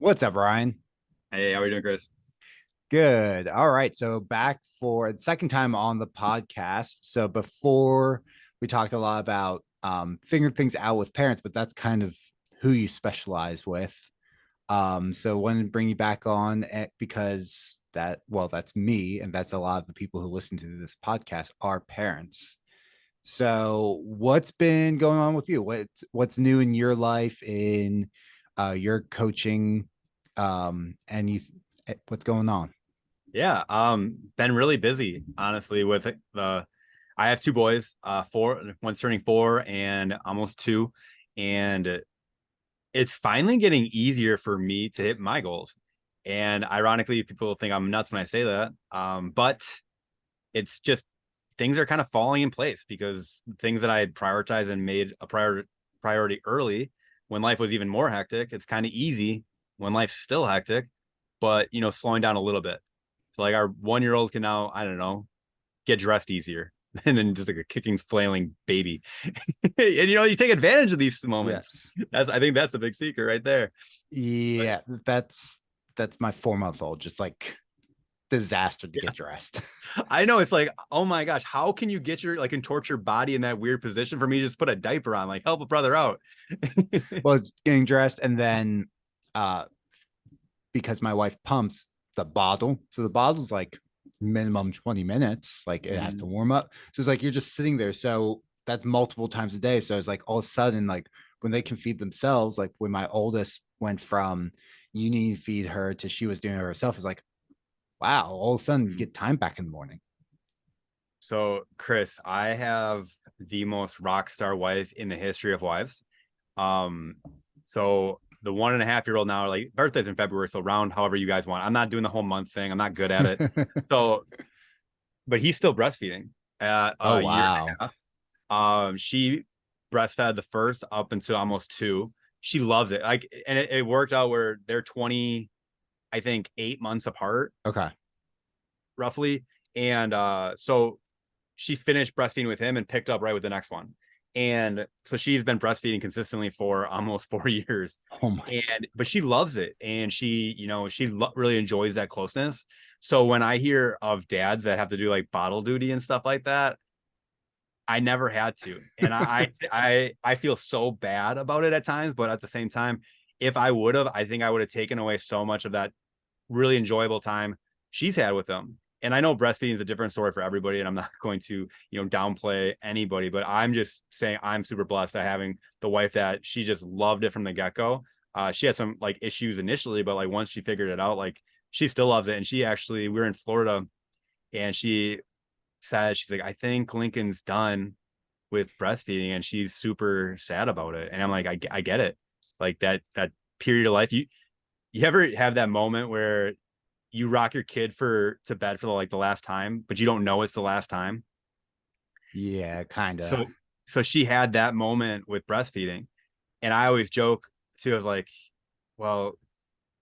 What's up, Ryan? Hey, how are you doing, Chris? Good. All right. So back for the second time on the podcast. So before we talked a lot about figuring things out with parents, but that's kind of who you specialize with. So wanted to bring you back on because that's me, and that's a lot of the people who listen to this podcast are parents. So what's been going on with you? What's new in your life in your coaching and what's going on? Yeah, been really busy, honestly, with I have two boys, one's turning 4 and almost 2, and it's finally getting easier for me to hit my goals. And ironically, people think I'm nuts when I say that. But it's just things are kind of falling in place because things that I had prioritized and made a priority early when life was even more hectic, it's kind of easy when life's still hectic, but slowing down a little bit. So like our 1 year old can now, I don't know, get dressed easier and then just like a kicking, flailing baby. And you take advantage of these moments. Yes. I think that's the big secret right there. But Yeah, that's my 4 month old, just like disaster to yeah, get dressed. I know it's like, oh my gosh, how can you get your contort your body in that weird position for me to just put a diaper on? Like, help a brother out. Well, it's getting dressed and then uh because my wife pumps the bottle. So the bottle's like minimum 20 minutes, like it has to Mhm. warm up. So it's like you're just sitting there. So that's multiple times a day. So it's like all of a sudden, like when they can feed themselves, like when my oldest went from you need to feed her to she was doing it herself, it's like, wow, all of a sudden you get time back in the morning. So, Chris, I have the most rock star wife in the history of wives. Um, so the 1.5 year old now, like birthday's in February, so round however you guys want. I'm not doing the whole month thing. I'm not good at it. So, but he's still breastfeeding at Oh, a year and wow. a half. She breastfed the first up until almost 2. She loves it. Like, and it worked out where they're 20, I think, 8 months apart, Okay. roughly. And so she finished breastfeeding with him and picked up right with the next one. And so she's been breastfeeding consistently for almost 4 years. Oh, my God. But she loves it. And she really enjoys that closeness. So when I hear of dads that have to do like bottle duty and stuff like that, I never had to. And I feel so bad about it at times, but at the same time, if I would have, I think I would have taken away so much of that really enjoyable time she's had with them. And I know breastfeeding is a different story for everybody, and I'm not going to, downplay anybody, but I'm just saying I'm super blessed at having the wife that she just loved it from the get-go. She had some like issues initially, but like once she figured it out, like she still loves it. And she actually, we were in Florida and she said, she's like, I think Lincoln's done with breastfeeding and she's super sad about it. And I'm like, I get it. Like that period of life. You ever have that moment where you rock your kid for to bed for the last time, but you don't know it's the last time. Yeah, kind of. So so she had that moment with breastfeeding, and I always joke too. I was like, well,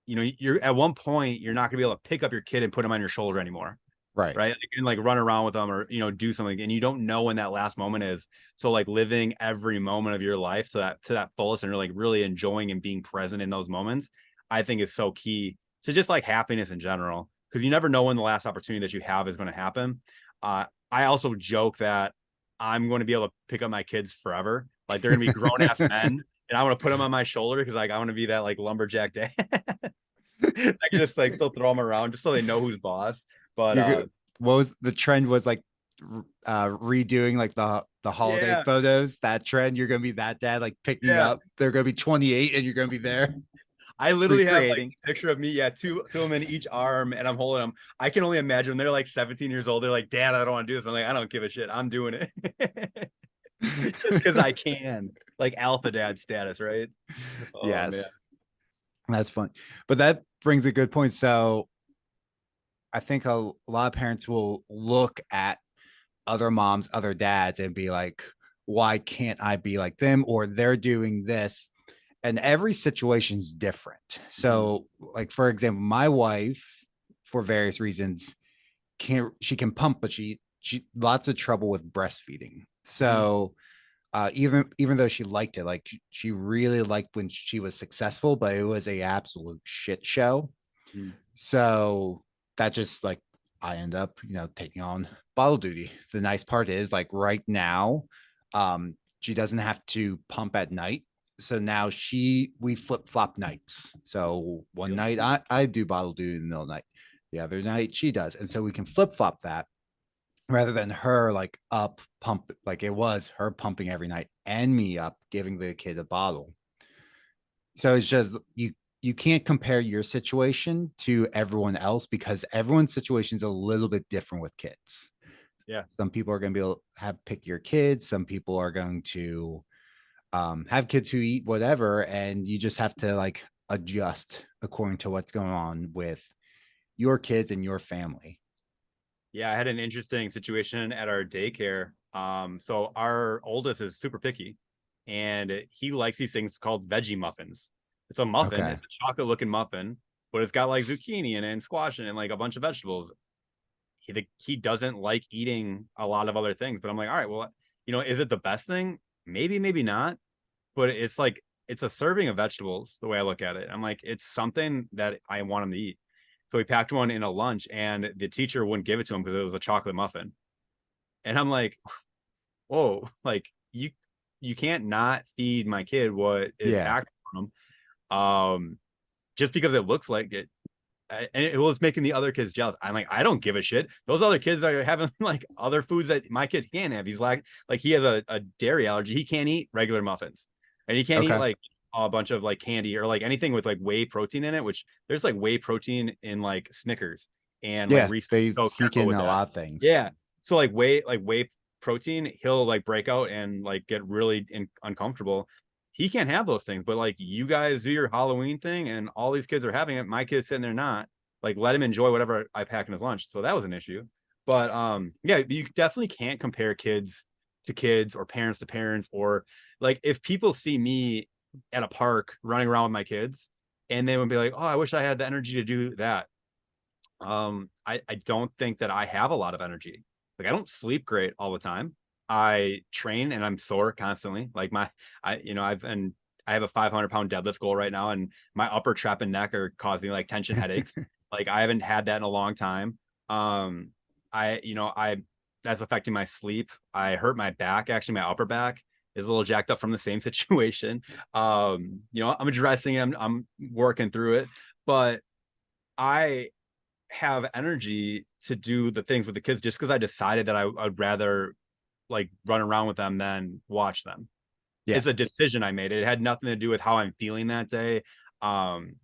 you're at one point you're not gonna be able to pick up your kid and put him on your shoulder anymore, Right. right? And like run around with them or do something, and you don't know when that last moment is. So like living every moment of your life to that fullest and really enjoying and being present in those moments, I think is so key to just like happiness in general because you never know when the last opportunity that you have is going to happen. I also joke that I'm going to be able to pick up my kids forever. Like they're going to be grown ass men, and I want to put them on my shoulder because like I want to be that like lumberjack dad. I can just like still throw them around just so they know who's boss. But You're good. What was the trend was like redoing like the holiday yeah, photos, that trend. You're gonna be that dad, like picking yeah. up, they're gonna be 28 and you're gonna be there I literally have like recreating. a picture of me, yeah, two of them in each arm, and I'm holding them. I can only imagine when they're like 17 years old. They're like, "Dad, I don't want to do this." I'm like, "I don't give a shit. I'm doing it just because I can." Like alpha dad status, right? Oh man. Yes, that's fun. But that brings a good point. So I think a lot of parents will look at other moms, other dads, and be like, why can't I be like them? Or they're doing this. And every situation's different. Mhm. So, like for example, my wife, for various reasons, can't she can pump, but she lots of trouble with breastfeeding. Mhm. So even though she liked it, like she really liked when she was successful, but it was a absolute shit show. Mm. So that just like I end up, taking on bottle duty. The nice part is like right now, she doesn't have to pump at night. So now we flip flop nights. So one night I do bottle duty in the middle of the night. The other night she does. And so we can flip flop that rather than her like up pump, like it was her pumping every night and me up giving the kid a bottle. So it's just you can't compare your situation to everyone else because everyone's situation is a little bit different with kids. Yeah. Some people are going to be able to have pick your kids. Some people are going to have kids who eat whatever, and you just have to like adjust according to what's going on with your kids and your family. Yeah, I had an interesting situation at our daycare. So our oldest is super picky, and he likes these things called veggie muffins. It's a muffin, Okay. it's a chocolate looking muffin, but it's got like zucchini in it and squash in it and like a bunch of vegetables. He doesn't like eating a lot of other things, but I'm like, all right, well, is it the best thing? Maybe, maybe not, but it's like it's a serving of vegetables the way I look at it. I'm like, it's something that I want him to eat. So we packed one in a lunch, and the teacher wouldn't give it to him because it was a chocolate muffin. And I'm like, whoa, like you can't not feed my kid what is Yeah. packed for him. Just because it looks like it. And it was making the other kids jealous. I'm like, I don't give a shit. Those other kids are having like other foods that my kid can't have. He's like he has a dairy allergy. He can't eat regular muffins, and he can't eat Okay. like a bunch of like candy or like anything with like whey protein in it. Which there's like whey protein in like Snickers and like Yeah. Reese. They So sneak careful in with a that. lot of things. Yeah. So like whey protein, he'll like break out and like get really uncomfortable. He can't have those things, but like you guys do your Halloween thing and all these kids are having it. My kid's sitting there not. Like let him enjoy whatever I pack in his lunch. So that was an issue. But yeah, you definitely can't compare kids to kids or parents to parents, or like if people see me at a park running around with my kids and they would be like, oh, I wish I had the energy to do that. I don't think that I have a lot of energy. Like I don't sleep great all the time. I train and I'm sore constantly. Like I have a 500-pound deadlift goal right now, and my upper trap and neck are causing like tension headaches. Like I haven't had that in a long time. I that's affecting my sleep. I hurt my back. Actually, my upper back is a little jacked up from the same situation. I'm addressing it. I'm working through it, but I have energy to do the things with the kids just because I decided that I'd rather like run around with them than watch them. Yeah. It's a decision I made. It had nothing to do with how I'm feeling that day. I'm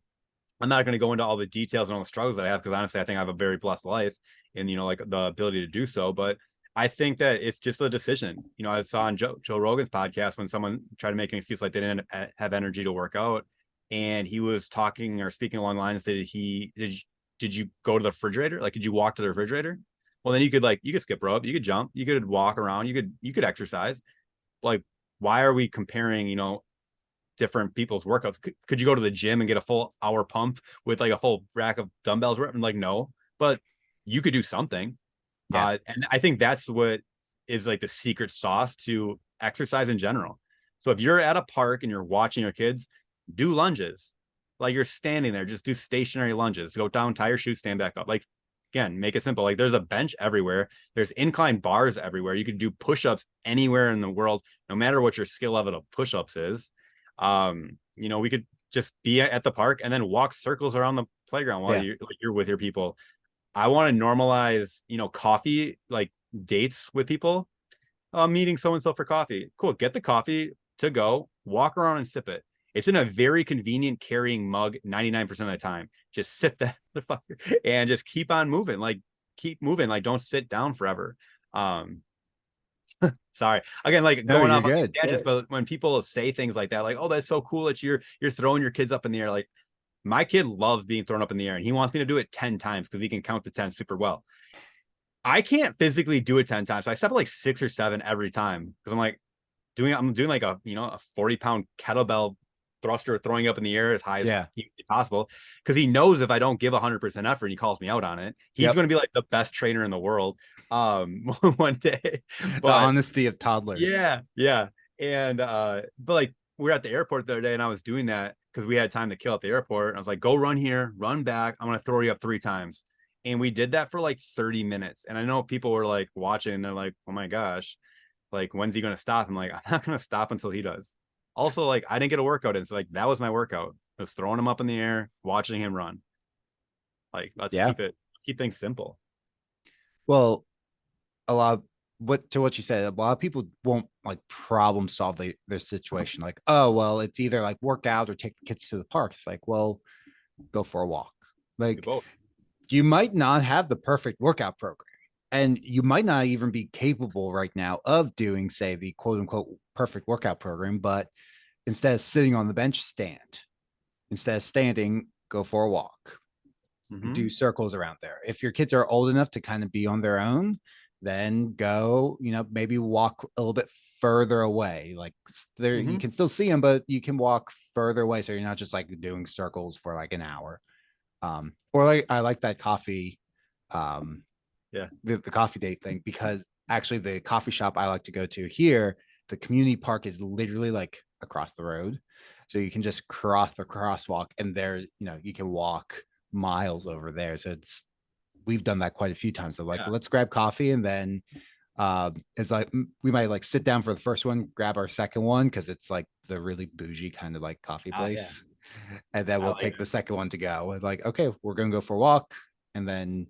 not going to go into all the details and all the struggles that I have because honestly, I think I have a very blessed life and like the ability to do so. But I think that it's just a decision. I saw on Joe Rogan's podcast when someone tried to make an excuse like they didn't have energy to work out, and he was talking or speaking along the lines that did you go to the refrigerator? Like, did you walk to the refrigerator? Well, then you could skip rope, you could jump, you could walk around, you could exercise. Like, why are we comparing, different people's workouts? Could you go to the gym and get a full hour pump with like a full rack of dumbbells? I'm like, no, but you could do something. Yeah. And I think that's what is like the secret sauce to exercise in general. So if you're at a park and you're watching your kids, do lunges. Like you're standing there, just do stationary lunges. Go down, tie your shoes, stand back up. Like again, make it simple. Like there's a bench everywhere. There's incline bars everywhere. You can do push-ups anywhere in the world, no matter what your skill level of push-ups is. We could just be at the park and then walk circles around the playground while Yeah. you're with your people. I want to normalize, coffee, like dates with people. I'm meeting so and so for coffee. Cool. Get the coffee to go, walk around and sip it. It's in a very convenient carrying mug 99% of the time. Just sip that the fucker and just keep on moving. Like keep moving. Like don't sit down forever. Um, sorry. Again, like No, going you're off on good. tangents, but when people say things like that, like, oh, that's so cool that you're throwing your kids up in the air. Like my kid loves being thrown up in the air and he wants me to do it 10 times because he can count to 10 super well. I can't physically do it 10 times. So I step like 6 or 7 every time because I'm doing like a 40-pound kettlebell thruster throwing up in the air as high as Yeah. possible because he knows if I don't give 100% effort and he calls me out on it, he's Yep. going to be like the best trainer in the world one day. The But honesty of toddlers. yeah, And but like we were at the airport the other day and I was doing that because we had time to kill at the airport. I was like, go run here, run back. I'm gonna throw you up 3 times. And we did that for like 30 minutes. And I know people were like watching, and they're like, oh my gosh, like when's he gonna stop? I'm like, I'm not gonna stop until he does. Also, like I didn't get a workout in, so like that was my workout. I was throwing him up in the air, watching him run. Like Yeah. let's keep things simple. Well, a lot of what you said, a lot of people won't like problem solve their situation. Like, oh well, it's either like work out or take the kids to the park. It's like, well, go for a walk. Do Like both. you might not have the perfect workout program. And you might not even be capable right now of doing, say, the quote unquote perfect workout program, but instead of sitting on the bench, stand. Instead of standing, go for a walk, Mm-hmm. do circles around there. If your kids are old enough to kind of be on their own, then go, maybe walk a little bit further away. Like there, you Mm-hmm. can still see them, but you can walk further away. So you're not just like doing circles for like an hour. Or like I like that coffee, um, Yeah. the coffee date thing because actually the coffee shop I like to go to here, the community park is literally like across the road. So you can just cross the crosswalk and there, you can walk miles over there. So we've done that quite a few times. So like, Yeah. let's grab coffee and then it's like we might like sit down for the first one, grab our second one because it's like the really bougie kind of like coffee Yeah. place, and then I we'll like take the it. second one to go. And like, okay, we're gonna go for a walk, and then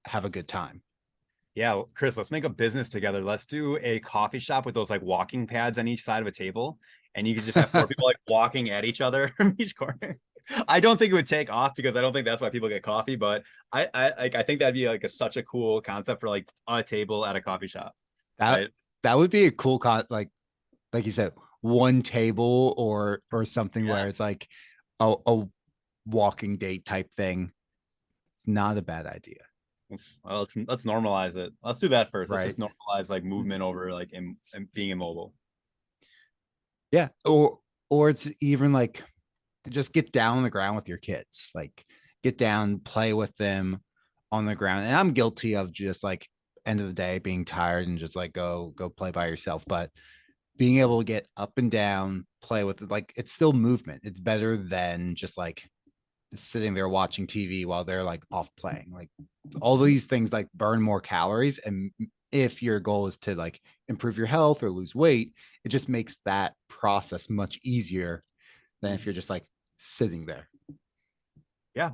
have a good time. Yeah, Chris, let's make a business together. Let's do a coffee shop with those like walking pads on each side of a table. And you could just have four people like walking at each other from each corner. I don't think it would take off because I don't think that's why people get coffee, but I think that'd be like such a cool concept for like a table at a coffee shop. that Right. that would be a cool like you said, one table or something Yeah. where it's like a walking date type thing. It's not a bad idea, Let's normalize it. Let's do that first. Let's right? just normalize like movement over like being immobile. Yeah, or it's even like just get down on the ground with your kids, like get down, play with them on the ground. And I'm guilty of just like end of the day being tired and just like go play by yourself, but being able to get up and down, play with it, like it's still movement. It's better than just like sitting there watching TV while they're like off playing. Like all these things like burn more calories. And if your goal is to like improve your health or lose weight, it just makes that process much easier than if you're just like sitting there. Yeah.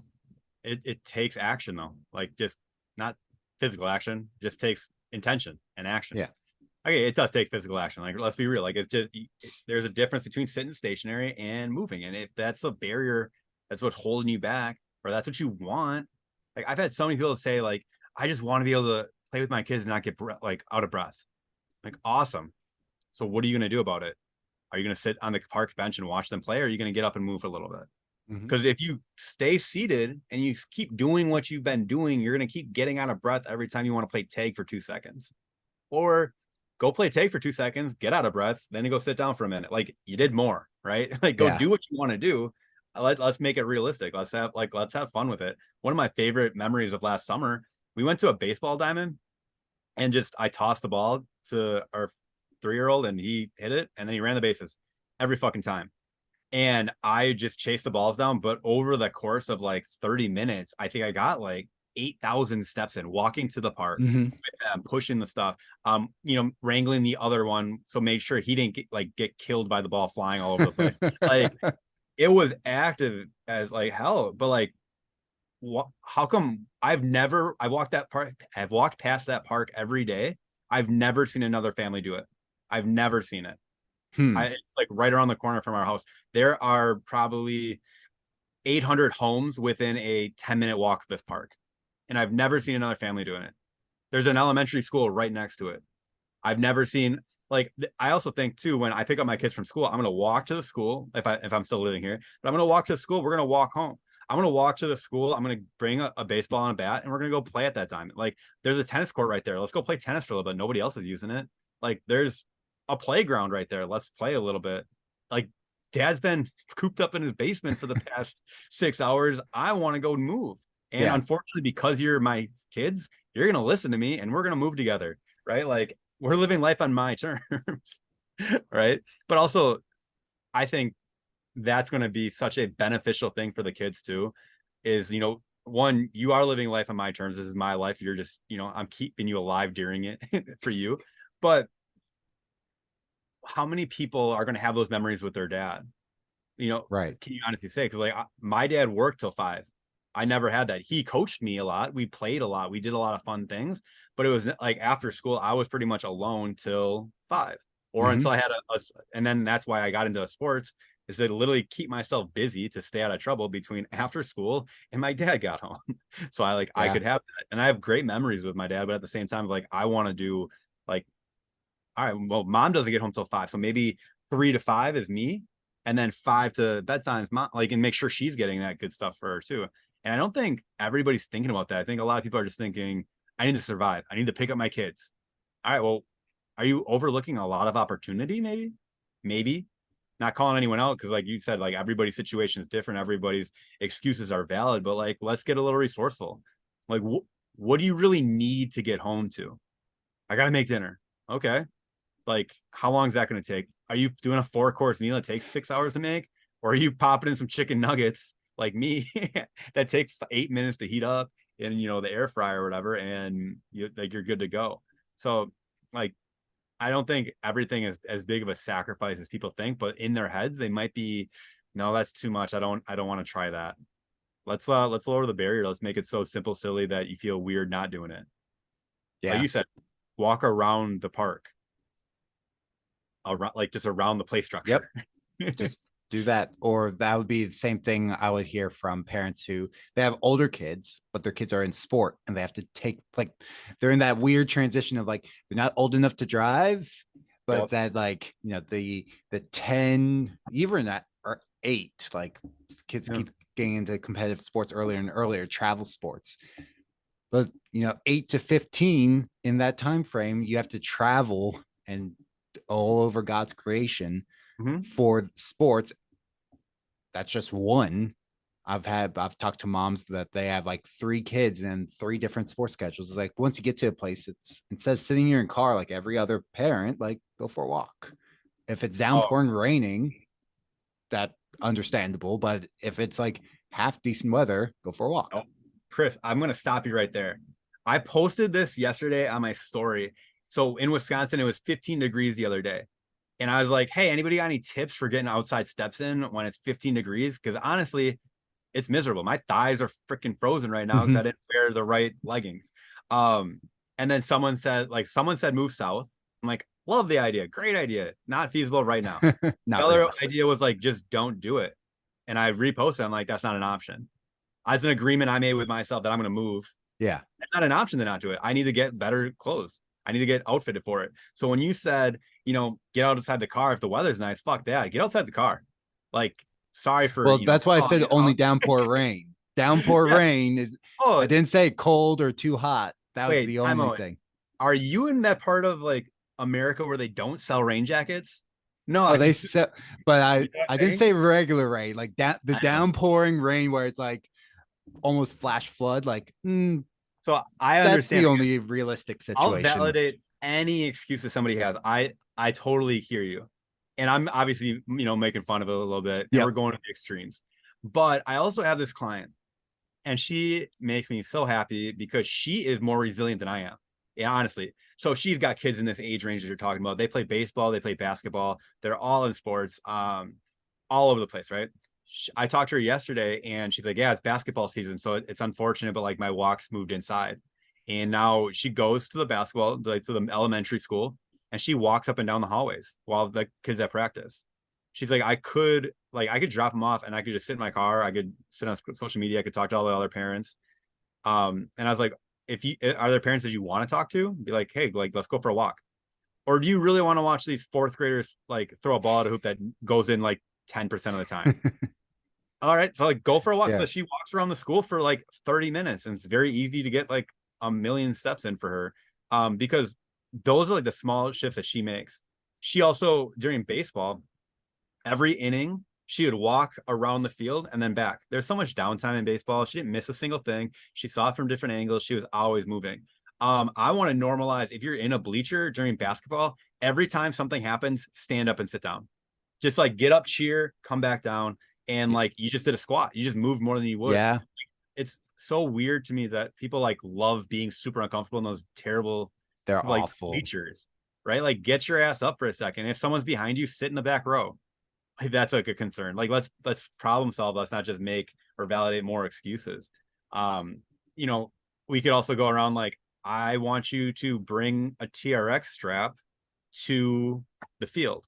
It takes action though. Like just not physical action, just takes intention and action. Yeah. Okay, it does take physical action. Like, let's be real. Like, it's just there's a difference between sitting stationary and moving. And if that's a barrier, that's what's holding you back, or that's what you want. Like, I've had so many people say, like, I just want to be able to play with my kids and not get like out of breath. Like, awesome. So, what are you going to do about it? Are you going to sit on the park bench and watch them play, or are you going to get up and move a little bit? Mm-hmm. Because if you stay seated and you keep doing what you've been doing, you're going to keep getting out of breath every time you want to play tag for 2 seconds. Or go play tag for 2 seconds, get out of breath, then you go sit down for a minute. Like you did more, right? Like go Yeah. do what you want to do. Let's make it realistic. Let's have fun with it. One of my favorite memories of last summer, we went to a baseball diamond and just I tossed the ball to our 3-year-old and he hit it and then he ran the bases every fucking time. And I just chased the balls down. But over the course of like 30 minutes, I think I got like 8,000 steps in walking to the park Mm-hmm. with them, pushing the stuff, wrangling the other one. So make sure he didn't get killed by the ball flying all over the place. Like it was active as like hell, but like, how come I've walked past that park every day. I've never seen another family do it. I've never seen it. Hmm. It's like right around the corner from our house. There are probably 800 homes within a 10-minute walk of this park. And I've never seen another family doing it. There's an elementary school right next to it. I've never seen like I also think too when I pick up my kids from school, I'm gonna walk to the school if I'm still living here, but I'm gonna walk to the school. We're gonna walk home. I'm gonna walk to the school. I'm gonna bring a baseball and a bat, and we're gonna go play at that time. Like there's a tennis court right there. Let's go play tennis for a little bit. Nobody else is using it. Like there's a playground right there. Let's play a little bit. Like dad's been cooped up in his basement for the past 6 hours. I want to go move. And Yeah. unfortunately, because you're my kids, you're gonna listen to me and we're gonna move together, right? Like we're living life on my terms. Right. But also, I think that's going to be such a beneficial thing for the kids too, is, one, you are living life on my terms. This is my life. You're just, I'm keeping you alive during it for you. But how many people are going to have those memories with their dad? Right. Can you honestly say? Because like my dad worked till 5. I never had that. He coached me a lot. We played a lot. We did a lot of fun things. But it was like after school, I was pretty much alone till 5, or Hmm. until I had and then that's why I got into sports, is to literally keep myself busy to stay out of trouble between after school and my dad got home. So I Yeah. could have that, and I have great memories with my dad. But at the same time, like I want to do like, all right, well, mom doesn't get home till 5, so maybe 3 to 5 is me, and then 5 to bedtime is mom, like, and make sure she's getting that good stuff for her too. And I don't think everybody's thinking about that. I think a lot of people are just thinking, I need to survive. I need to pick up my kids. All right, well, are you overlooking a lot of opportunity? Maybe not calling anyone out, because like you said, like everybody's situation is different. Everybody's excuses are valid, but like, let's get a little resourceful. Like, what do you really need to get home to? I got to make dinner. Okay, like how long is that going to take? Are you doing a 4-course meal that takes 6 hours to make, or are you popping in some chicken nuggets like me that take 8 minutes to heat up in the air fryer or whatever, and you're good to go? So like, I don't think everything is as big of a sacrifice as people think, but in their heads they might be, no, that's too much. I don't want to try that. Let's lower the barrier. Let's make it so simple, silly that you feel weird not doing it. Like Yeah. you said, walk around the park, around, like just around the play Yep. structure. Just do that. Or that would be the same thing I would hear from parents who they have older kids, but their kids are in sport and they have to take, like, they're in that weird transition of like they're not old enough to drive, but it's Yep. that, like, the 10, even that, or 8, like kids Yeah. keep getting into competitive sports earlier and earlier, travel sports. But 8 to 15, in that time frame, you have to travel and all over God's creation Mhm. for sports. That's just one. I've talked to moms that they have like 3 kids and 3 different sports schedules. It's like once you get to a place, it's instead of sitting in your car like every other parent, like go for a walk. If it's Oh, downpouring, raining, that understandable. But if it's like half decent weather, go for a walk. oh, Chris, I'm gonna stop you right there. I posted this yesterday on my story. So in Wisconsin, it was 15 degrees the other day. And I was like, hey, anybody got any tips for getting outside steps in when it's 15 degrees? Because honestly, it's miserable. My thighs are freaking frozen right now because I Mhm. didn't wear the right leggings. Um, and then someone said move south. I'm like, love the idea, great idea, not feasible right now. The Not other realistic. idea was like, just don't do it. And I reposted. I'm like, that's not an option. That's an agreement I made with myself that I'm going to move. Yeah. It's not an option to not do it. I need to get better clothes. I need to get outfitted for it. So when you said, get outside the car if the weather's nice, fuck that. Get outside the car. Like, sorry for, Well, that's why I calling said it only out. downpour rain. Downpour Yeah. rain is, I Oh, didn't say cold or too hot. That was wait, the time only out. thing. Are you in that part of like America where they don't sell rain jackets? No, Oh, I they just, said, but you know what I I didn't mean? say regular rain, like that, the I know. downpouring rain where it's like almost flash flood. Like, So I that's the understand. only realistic I'll situation. validate any excuse that somebody has. I totally hear you. And I'm obviously, making fun of it a little bit, and we're Yep. going to the extremes. But I also have this client, and she makes me so happy because she is more resilient than I am. Yeah, honestly. So she's got kids in this age range that you're talking about. They play baseball, they play basketball, they're all in sports, all over the place, right? I talked to her yesterday, and she's like, "Yeah, it's basketball season, so it's unfortunate, but like my walks moved inside." And now she goes to the basketball, like to the elementary school, and she walks up and down the hallways while the kids at practice. She's like, I could drop them off and I could just sit in my car. I could sit on social media. I could talk to all the other parents. And I was like, if you are there parents that you want to talk to, be like, hey, like let's go for a walk. Or do you really want to watch these fourth graders like throw a ball at a hoop that goes in like 10% of the time? All right, so like go for a walk. So Yeah. she walks around the school for like 30 minutes, and it's very easy to get like a million steps in for her. Because those are like the small shifts that she makes. She also, during baseball, every inning she would walk around the field and then back. There's so much downtime in baseball. She didn't miss a single thing. She saw it from different angles. She was always moving. I want to normalize if you're in a bleacher during basketball, every time something happens, stand up and sit down. Just like get up, cheer, come back down, and like you just did a squat. You just moved more than you would. Yeah, It's so weird to me that people like love being super uncomfortable in those terrible they're like awful. bleachers, right? Like get your ass up for a second. If someone's behind you, sit in the back row. Like, that's like a concern. Like let's problem solve. Let's not just make or validate more excuses. Um, you know, we could also go around like I want you to bring a TRX strap to the field,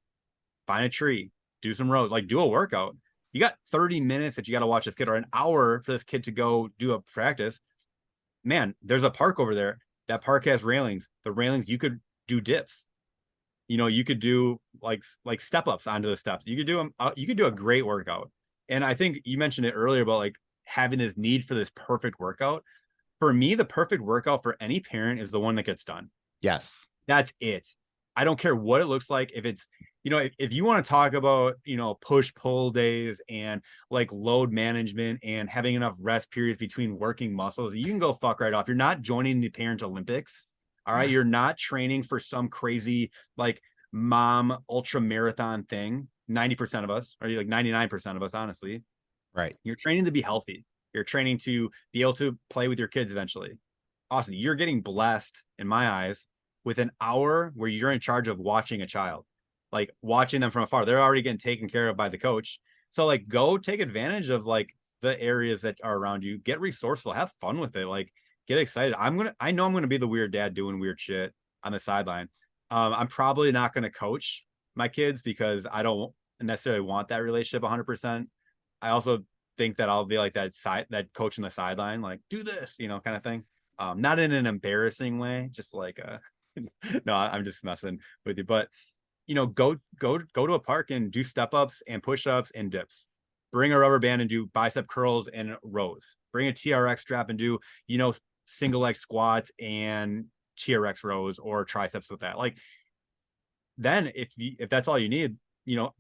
find a tree, do some rows, like do a workout. You got 30 minutes that you got to watch this kid, or an hour for this kid to go do a practice. Man, there's a park over there. That park has railings. The railings, you could do dips. You could do like step ups onto the steps. You could do a great workout. And I think you mentioned it earlier about like having this need for this perfect workout. For me, the perfect workout for any parent is the one that gets done. Yes. That's it. I don't care what it looks like. If it's, if you want to talk about, push pull days and like load management and having enough rest periods between working muscles, you can go fuck right off. You're not joining the Parent Olympics. All right. You're not training for some crazy like mom ultra marathon thing. 90% of us, or like 99% of us, honestly. Right. You're training to be healthy. You're training to be able to play with your kids eventually. Awesome. You're getting blessed in my eyes with an hour where you're in charge of watching a child, like watching them from afar. They're already getting taken care of by the coach. So like go take advantage of like the areas that are around you, get resourceful, have fun with it. Like get excited. I know I'm going to be the weird dad doing weird shit on the sideline. I'm probably not going to coach my kids because I don't necessarily want that relationship 100%. I also think that I'll be like that coach in the sideline, like do this, kind of thing. Not in an embarrassing way, just like no, I'm just messing with you. But go to a park and do step ups and push ups and dips. Bring a rubber band and do bicep curls and rows. Bring a TRX strap and do single leg squats and TRX rows or triceps with that. Like then if that's all you need,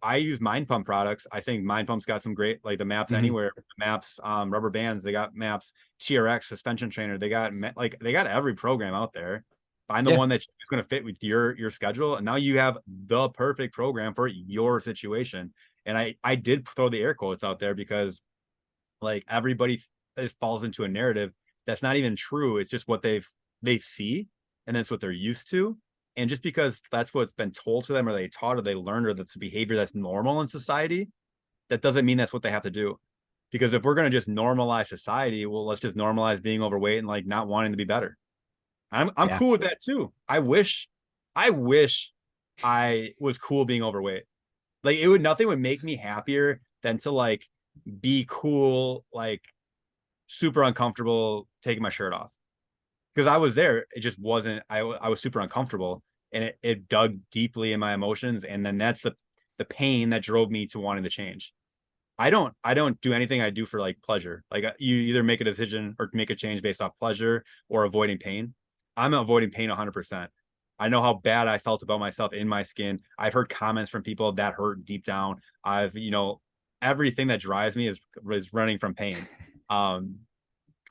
I use Mind Pump products. I think Mind Pump's got some great, like the Maps Anywhere, Maps, rubber bands. They got Maps, TRX suspension trainer. They got every program out there. Find the one that's going to fit with your schedule, and now you have the perfect program for your situation. And I did throw the air quotes out there because like everybody falls into a narrative that's not even true. It's just what they see, and that's what they're used to. And just because that's what's been told to them or they taught or they learned or that's a behavior that's normal in society, that doesn't mean that's what they have to do. Because if we're going to just normalize society, well, let's just normalize being overweight and like not wanting to be better. I'm cool with that too. I wish I was cool being overweight. Like nothing would make me happier than to like be cool, like super uncomfortable taking my shirt off. Because I was there, it just wasn't. I was super uncomfortable, and it dug deeply in my emotions, and then that's the pain that drove me to wanting to change. I don't do anything I do for like pleasure. Like you either make a decision or make a change based off pleasure or avoiding pain. I'm avoiding pain 100%. I know how bad I felt about myself in my skin. I've heard comments from people that hurt deep down. Everything that drives me is running from pain.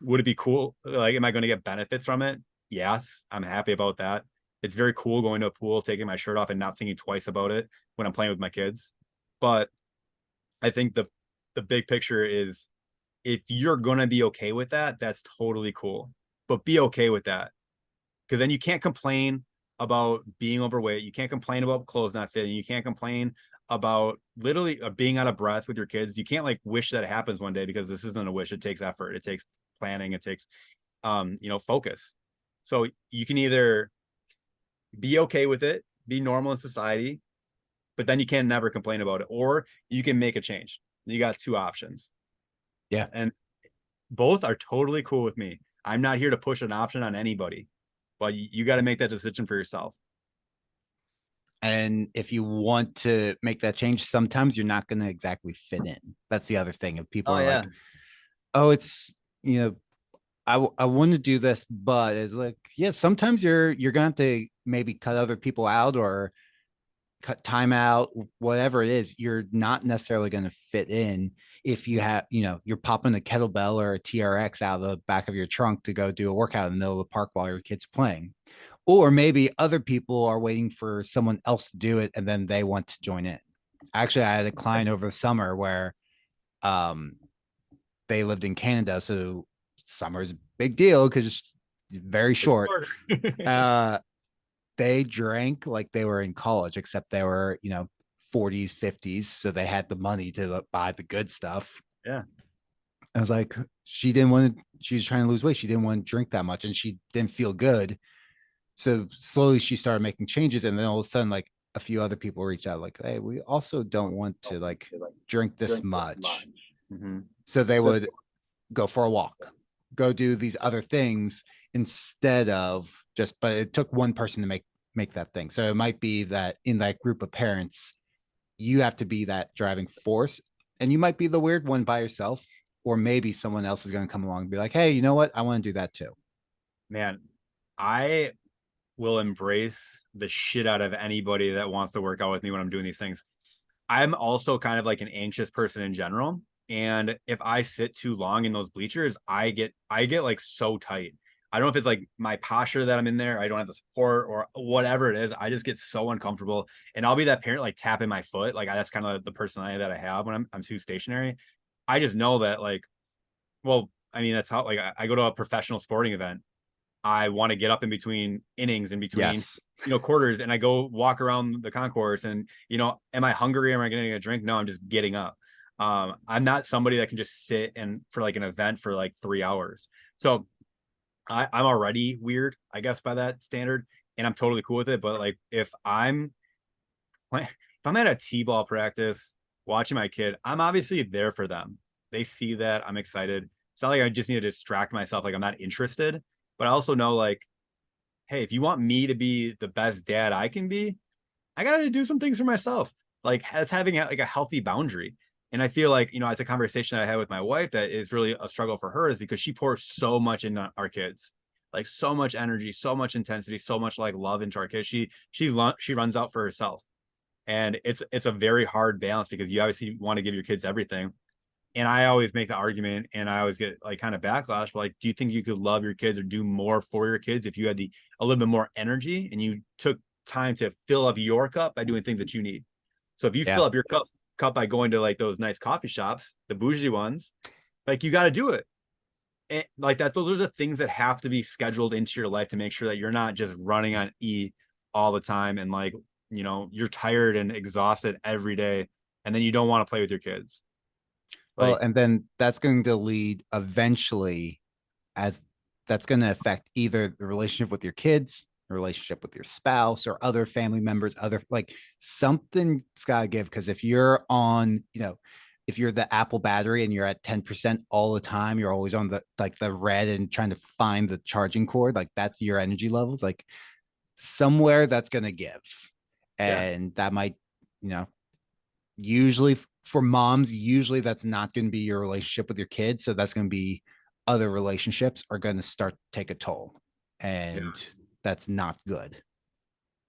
Would it be cool? Like, am I going to get benefits from it? Yes, I'm happy about that. It's very cool going to a pool, taking my shirt off and not thinking twice about it when I'm playing with my kids. But I think the big picture is if you're going to be okay with that, that's totally cool. But be okay with that. Because then you can't complain about being overweight. You can't complain about clothes not fitting. You can't complain about literally being out of breath with your kids. You can't like wish that it happens one day because this isn't a wish. It takes effort. It takes planning. It takes, focus. So you can either be okay with it, be normal in society, but then you can never complain about it, or you can make a change. You got two options. Yeah. And both are totally cool with me. I'm not here to push an option on anybody, but you got to make that decision for yourself. And if you want to make that change, sometimes you're not going to exactly fit in. That's the other thing. If people are like, oh, it's, I want to do this, but it's like, yeah, sometimes you're going to have to maybe cut other people out or cut time out, whatever it is. You're not necessarily going to fit in. if you have, you're popping a kettlebell or a TRX out of the back of your trunk to go do a workout in the middle of the park while your kid's playing. Or maybe other people are waiting for someone else to do it and then they want to join in. Actually, I had a client over the summer where um, they lived in Canada. So summer's a big deal because it's very short. They drank like they were in college, except they were, 40s, 50s. So they had the money to buy the good stuff. Yeah. I was like, she didn't want to, she was trying to lose weight. She didn't want to drink that much and she didn't feel good. So slowly she started making changes. And then all of a sudden, like a few other people reached out, like, hey, we also don't want to like drink this much. Mm-hmm. So they would go for a walk, go do these other things instead of just, but it took one person to make that thing. So it might be that in that group of parents, you have to be that driving force and you might be the weird one by yourself, or maybe someone else is going to come along and be like, hey, you know what? I want to do that too. Man, I will embrace the shit out of anybody that wants to work out with me when I'm doing these things. I'm also kind of like an anxious person in general. And if I sit too long in those bleachers, I get like so tight. I don't know if it's like my posture that I'm in there. I don't have the support or whatever it is. I just get so uncomfortable. And I'll be that parent like tapping my foot. Like that's kind of the personality that I have when I'm too stationary. I just know that like, well, I mean, that's how like I go to a professional sporting event. I want to get up in between innings, in between, Yes. quarters, and I go walk around the concourse. And am I hungry? Am I getting a drink? No, I'm just getting up. I'm not somebody that can just sit and for like an event for like 3 hours. So I'm already weird, I guess, by that standard, and I'm totally cool with it. But like if I'm at a t-ball practice watching my kid, I'm obviously there for them. They see that I'm excited. It's not like I just need to distract myself, like I'm not interested. But I also know like, hey, if you want me to be the best dad I can be, I gotta do some things for myself. Like that's having like a healthy boundary. And I feel like, it's a conversation that I had with my wife that is really a struggle for her, is because she pours so much into our kids, like so much energy, so much intensity, so much like love into our kids. She runs out for herself. And it's a very hard balance because you obviously want to give your kids everything. And I always make the argument and I always get like kind of backlash, but like, do you think you could love your kids or do more for your kids if you had a little bit more energy and you took time to fill up your cup by doing things that you need? So if you Yeah. fill up your cup by going to like those nice coffee shops, the bougie ones, like you got to do it. And like that, those are the things that have to be scheduled into your life to make sure that you're not just running on E all the time. And like, you're tired and exhausted every day. And then you don't want to play with your kids. Well, Like, and then that's going to lead eventually, as that's going to affect either the relationship with your kids, the relationship with your spouse, or other family members, other like something's got to give. Because if you're on, if you're the Apple battery and you're at 10% all the time, you're always on the like the red and trying to find the charging cord, like that's your energy levels. Like somewhere that's going to give. yeah. And that might, you know, usually for moms, usually that's not going to be your relationship with your kids. So that's going to be other relationships are going to start to take a toll. Yeah. And that's not good.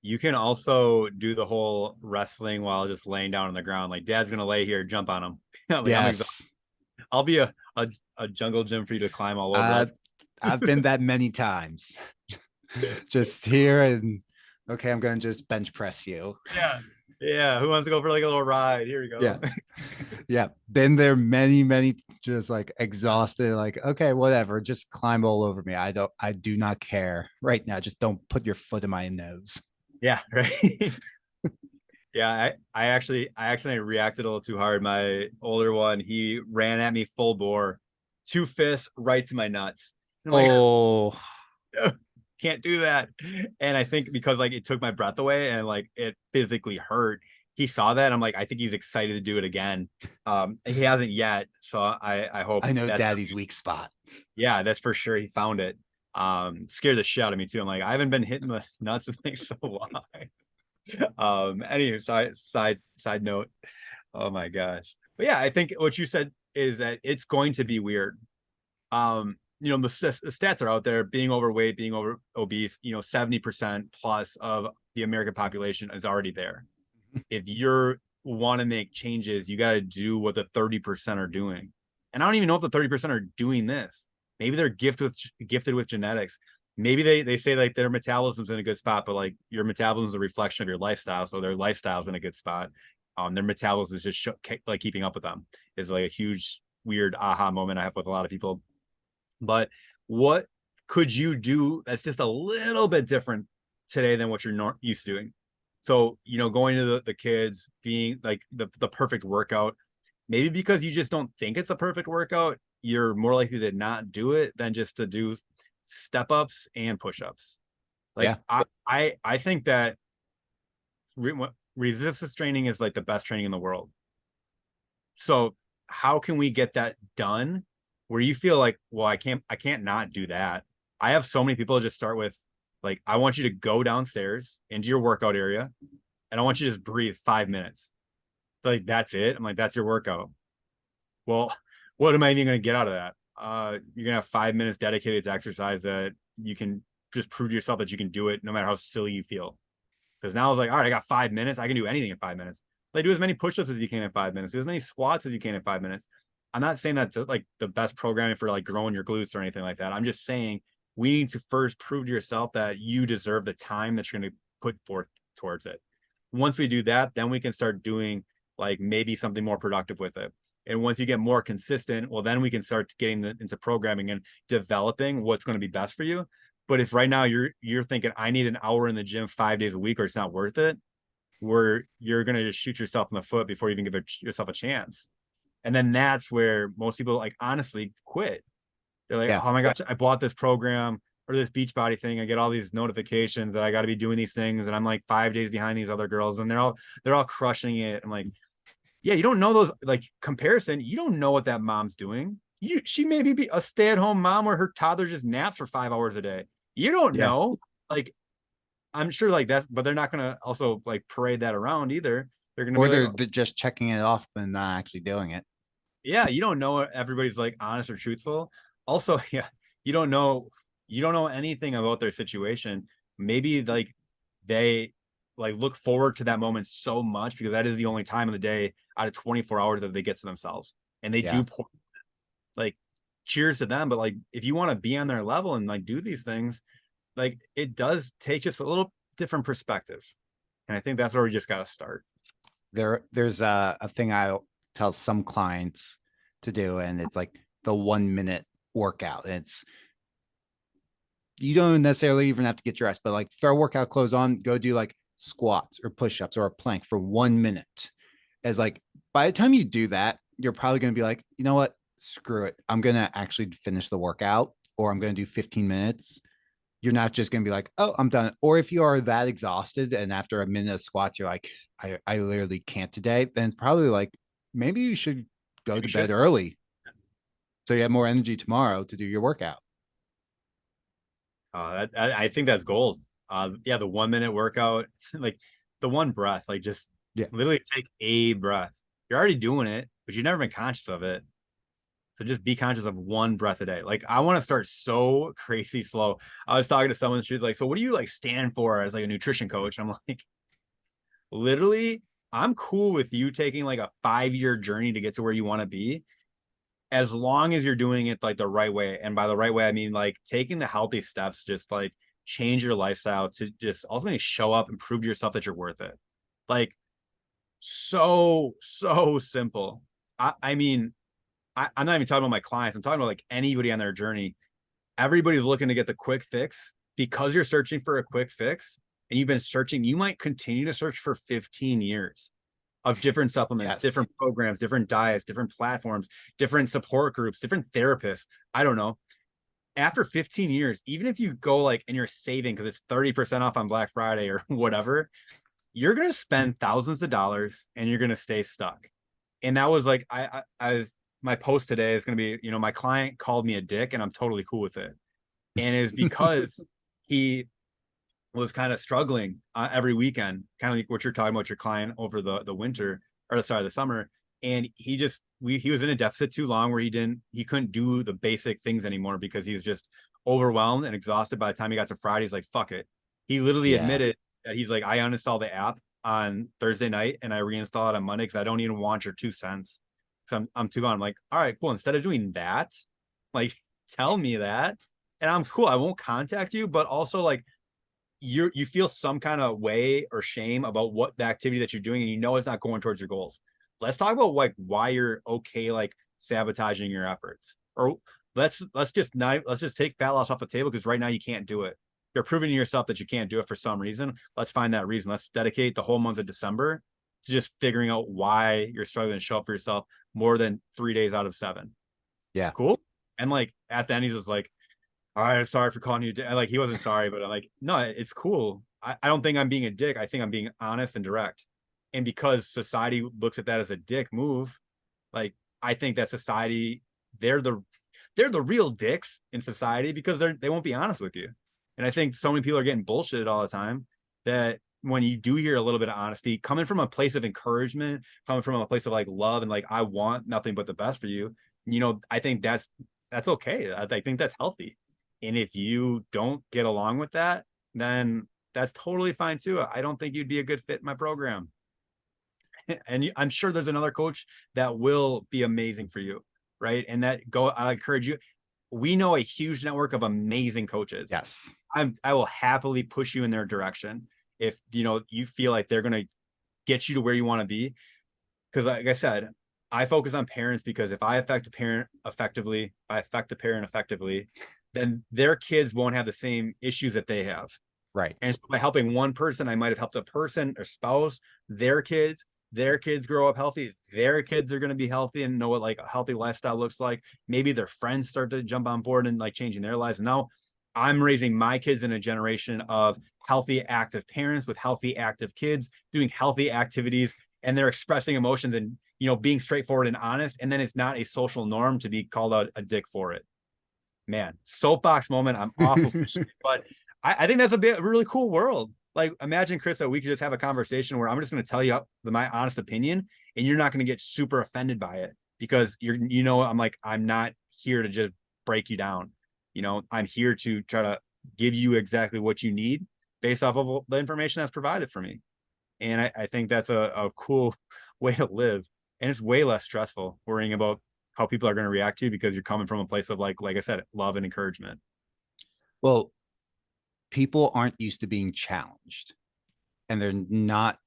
You can also do the whole wrestling while just laying down on the ground. Like dad's gonna lay here, jump on him. Like I'm exhausted. Yes. I'll be a jungle gym for you to climb all over. Uh, I've been that many times. Just here and okay, I'm going to just bench press you. Yeah. Yeah. Who wants to go for like a little ride? Here we go. Yeah. Yeah. Been there many, just like exhausted, like, okay, whatever. Just climb all over me. I do not care right now. Just don't put your foot in my nose. Yeah. Right. Yeah. I accidentally reacted a little too hard. My older one, he ran at me full bore, two fists right to my nuts. I'm like, Oh, can't do that. And I think because like it took my breath away and like it physically hurt, he saw that. I'm like, I think he's excited to do it again. He hasn't yet. So I hope I know that, daddy's weak spot. yeah, that's for sure. He found it. Scared the shit out of me too. I'm like, I haven't been hitting the nuts in like so long. Anyway, side note. Oh my gosh. But yeah, I think what you said is that it's going to be weird. The stats are out there. Being overweight, being obese, 70% plus of the American population is already there. If you're want to make changes, you got to do what the 30% are doing. And I don't even know if the 30% are doing this. Maybe they're gifted with genetics. Maybe they say like their metabolism's in a good spot, but like your metabolism is a reflection of your lifestyle. So their lifestyle's in a good spot. Their metabolism is just like keeping up with them is like a huge weird aha moment I have with a lot of people. But what could you do that's just a little bit different today than what you're used to doing? So, going to the kids, being like the perfect workout, maybe because you just don't think it's a perfect workout, you're more likely to not do it than just to do step ups and push ups. Like Yeah. I think that resistance training is like the best training in the world. So how can we get that done where you feel like, well, I can't not do that. I have so many people just start with like, I want you to go downstairs into your workout area and I want you to just breathe 5 minutes. Like, that's it. I'm like, that's your workout. Well, what am I even going to get out of that? You're going to have 5 minutes dedicated to exercise that you can just prove to yourself that you can do it no matter how silly you feel. Because now I was like, all right, I got 5 minutes. I can do anything in 5 minutes. Like, do as many push-ups as you can in 5 minutes. Do as many squats as you can in 5 minutes. I'm not saying that's like the best programming for like growing your glutes or anything like that. I'm just saying we need to first prove to yourself that you deserve the time that you're going to put forth towards it. Once we do that, then we can start doing like maybe something more productive with it. And once you get more consistent, well, then we can start getting into programming and developing what's going to be best for you. But if right now you're thinking I need an hour in the gym 5 days a week or it's not worth it, where you're gonna just shoot yourself in the foot before you even give yourself a chance. And then that's where most people like honestly quit. They're like, Yeah. oh my gosh, I bought this program or this Beachbody thing. I get all these notifications that I got to be doing these things, and I'm like 5 days behind these other girls, and they're all crushing it. I'm like, yeah, you don't know those like comparison. You don't know what that mom's doing. She may be a stay-at-home mom where her toddler just naps for 5 hours a day. You don't Yeah. know. Like, I'm sure like that, but they're not gonna also like parade that around either. They're gonna be Or like, they're just checking it off and not actually doing it. yeah, you don't know everybody's like honest or truthful. Also, yeah, you don't know anything about their situation. Maybe like they like look forward to that moment so much because that is the only time of the day out of 24 hours that they get to themselves. And they Yeah. do like cheers to them. But like if you want to be on their level and like do these things, like it does take just a little different perspective. And I think that's where we just gotta start. There's a thing I'll tell some clients to do, and it's like the 1 minute workout. And it's you don't necessarily even have to get dressed, but like throw workout clothes on, go do like squats or push-ups or a plank for 1 minute. As like by the time you do that, you're probably going to be like, you know what? Screw it. I'm going to actually finish the workout, or I'm going to do 15 minutes. You're not just going to be like, oh, I'm done. Or if you are that exhausted and after a minute of squats, you're like, I literally can't today, then it's probably like, maybe you should go Maybe to you bed should. early so you have more energy tomorrow to do your workout. I think that's gold. Yeah, the 1 minute workout, like the one breath, like just Yeah. literally take a breath. You're already doing it, but you've never been conscious of it. So just be conscious of one breath a day. Like I want to start so crazy slow. I was talking to someone, she's like, "So what do you like stand for as like a nutrition coach?" I'm like, literally, I'm cool with you taking like a 5 year journey to get to where you want to be, as long as you're doing it like the right way. And by the right way, I mean like taking the healthy steps, just like change your lifestyle to just ultimately show up and prove to yourself that you're worth it. Like so simple. I mean, I'm not even talking about my clients. I'm talking about like anybody on their journey. Everybody's looking to get the quick fix because you're searching for a quick fix and you've been searching. You might continue to search for 15 years of different supplements, Yes. different programs, different diets, different platforms, different support groups, different therapists. I don't know. After 15 years, even if you go like and you're saving because it's 30% off on Black Friday or whatever, you're going to spend thousands of dollars and you're going to stay stuck. And that was like, my post today is going to be, my client called me a dick and I'm totally cool with it. And it is because he was kind of struggling every weekend, kind of like what you're talking about, your client over the winter or sorry, the summer. And he was in a deficit too long where he couldn't do the basic things anymore because he was just overwhelmed and exhausted. By the time he got to Friday, he's like, fuck it. He literally Yeah. admitted that he's like, I uninstalled the app on Thursday night and I reinstall it on Monday because I don't even want your 2 cents. So I'm too gone. I'm like, all right, cool. Instead of doing that, like tell me that. And I'm cool. I won't contact you, but also like you feel some kind of way or shame about what the activity that you're doing and you know it's not going towards your goals. Let's talk about like why you're okay like sabotaging your efforts. Or let's just take fat loss off the table because right now you can't do it. You're proving to yourself that you can't do it for some reason. Let's find that reason. Let's dedicate the whole month of December to just figuring out why you're struggling to show up for yourself more than 3 days out of 7. Yeah. Cool. And like at the end, he's just like, all right, I'm sorry for calling you. Like he wasn't sorry, but I'm like, no, it's cool. I don't think I'm being a dick. I think I'm being honest and direct. And because society looks at that as a dick move, like I think that society, they're the real dicks in society because they won't be honest with you. And I think so many people are getting bullshitted all the time that when you do hear a little bit of honesty coming from a place of encouragement, coming from a place of like love and like I want nothing but the best for you, I think that's okay. I think that's healthy. And if you don't get along with that, then that's totally fine too. I don't think you'd be a good fit in my program. And I'm sure there's another coach that will be amazing for you, right? And I encourage you. We know a huge network of amazing coaches. Yes. I will happily push you in their direction if you feel like they're going to get you to where you want to be. Because like I said, I focus on parents because if I affect a parent effectively, if I affect the parent effectively, then their kids won't have the same issues that they have. Right. And so by helping one person, I might have helped a person or spouse, their kids grow up healthy. Their kids are going to be healthy and know what like a healthy lifestyle looks like. Maybe their friends start to jump on board and like changing their lives. And now I'm raising my kids in a generation of healthy, active parents with healthy, active kids doing healthy activities, and they're expressing emotions and being straightforward and honest. And then it's not a social norm to be called out a dick for it. Man, soapbox moment. I'm awful, but I think that's a really cool world. Like, imagine, Chris, that we could just have a conversation where I'm just going to tell you my honest opinion, and you're not going to get super offended by it because I'm not here to just break you down. I'm here to try to give you exactly what you need based off of the information that's provided for me. And I think that's a cool way to live. And it's way less stressful worrying about how people are going to react to you because you're coming from a place of like I said, love and encouragement. Well, people aren't used to being challenged, and they're not.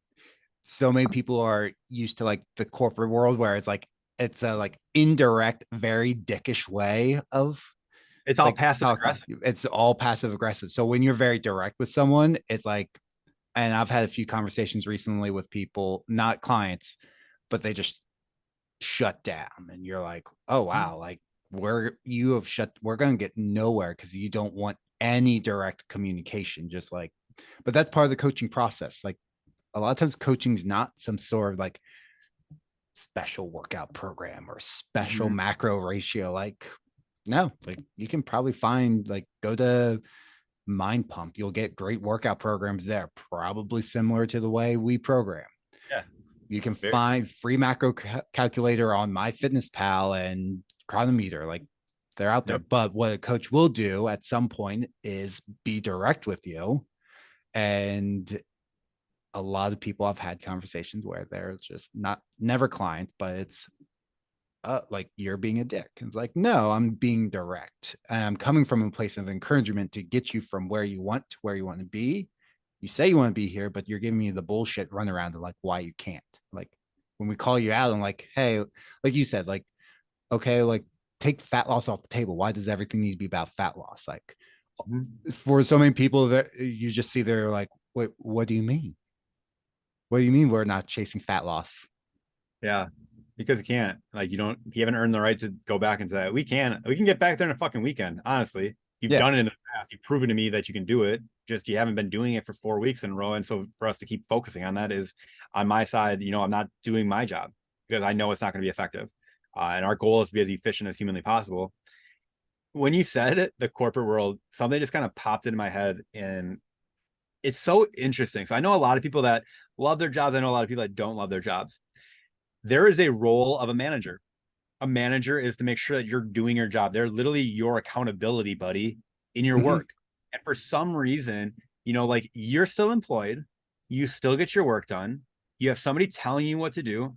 So many people are used to like the corporate world where it's a like indirect, very dickish way of it's all like passive aggressive. It's all passive aggressive. So when you're very direct with someone, it's like, and I've had a few conversations recently with people, not clients, but they just shut down, and you're like, oh wow, like we're going to get nowhere because you don't want any direct communication. Just like, but that's part of the coaching process. Like a lot of times coaching's not some sort of like special workout program or special macro ratio. Like, no, like you can probably find, like, go to Mind Pump. You'll get great workout programs there, probably similar to the way we program. Yeah. You can find free macro calculator on MyFitnessPal and Chronometer. Like, they're out there. But what a coach will do at some point is be direct with you. And a lot of people have had conversations where they're just never client, but it's like, you're being a dick. And it's like, no, I'm being direct. I'm coming from a place of encouragement to get you from where you want to where you want to be. You say you want to be here, but you're giving me the bullshit runaround of like why you can't. Like when we call you out, I'm like, hey, like you said, like, okay, like take fat loss off the table. Why does everything need to be about fat loss? Like for so many people that you just see, they're like, wait, what do you mean? What do you mean we're not chasing fat loss? Yeah, because you can't. Like you haven't earned the right to go back and say we can get back there in a fucking weekend. Honestly, you've done it in the past. You've proven to me that you can do it. Just you haven't been doing it for 4 weeks in a row. And so for us to keep focusing on that is on my side. I'm not doing my job because I know it's not going to be effective. And our goal is to be as efficient as humanly possible. When you said it, the corporate world, something just kind of popped into my head, and it's so interesting. So I know a lot of people that love their jobs. I know a lot of people that don't love their jobs. There is a role of a manager. A manager is to make sure that you're doing your job. They're literally your accountability buddy in your work. And for some reason, like you're still employed, you still get your work done. You have somebody telling you what to do,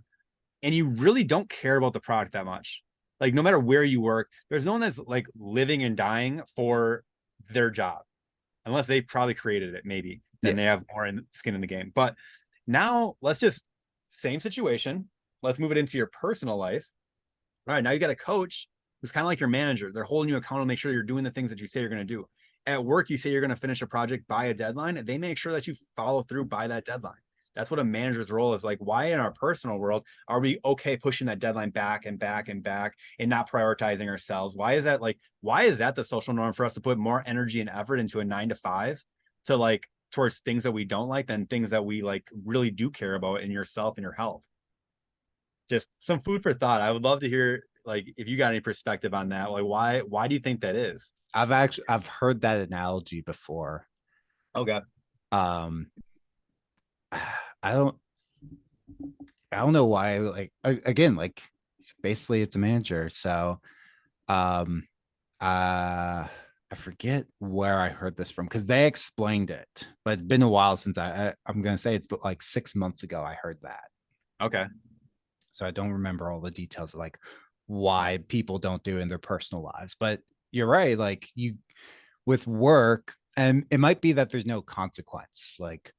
and you really don't care about the product that much. Like no matter where you work, there's no one that's like living and dying for their job, unless they've probably created it, maybe. Then Yeah. they have more skin in the game. But now let's just same situation. Let's move it into your personal life. All right, now you got a coach who's kind of like your manager. They're holding you accountable, make sure you're doing the things that you say you're going to do. At work, you say you're going to finish a project by a deadline. They make sure that you follow through by that deadline. That's what a manager's role is. Like, why in our personal world are we okay pushing that deadline back and back and back and not prioritizing ourselves? Why is that the social norm for us to put more energy and effort into a 9 to 5 to like towards things that we don't like than things that we like really do care about in yourself and your health? Just some food for thought. I would love to hear like if you got any perspective on that. Like why do you think that is? I've heard that analogy before. Okay. Um, I don't I don't know why. Like again, like basically it's a manager. So, um, I forget where I heard this from because they explained it, but it's been a while since I'm gonna say it's like 6 months ago I heard that. Okay. So I don't remember all the details of like why people don't do it in their personal lives. But you're right, like you with work, and it might be that there's no consequence. Like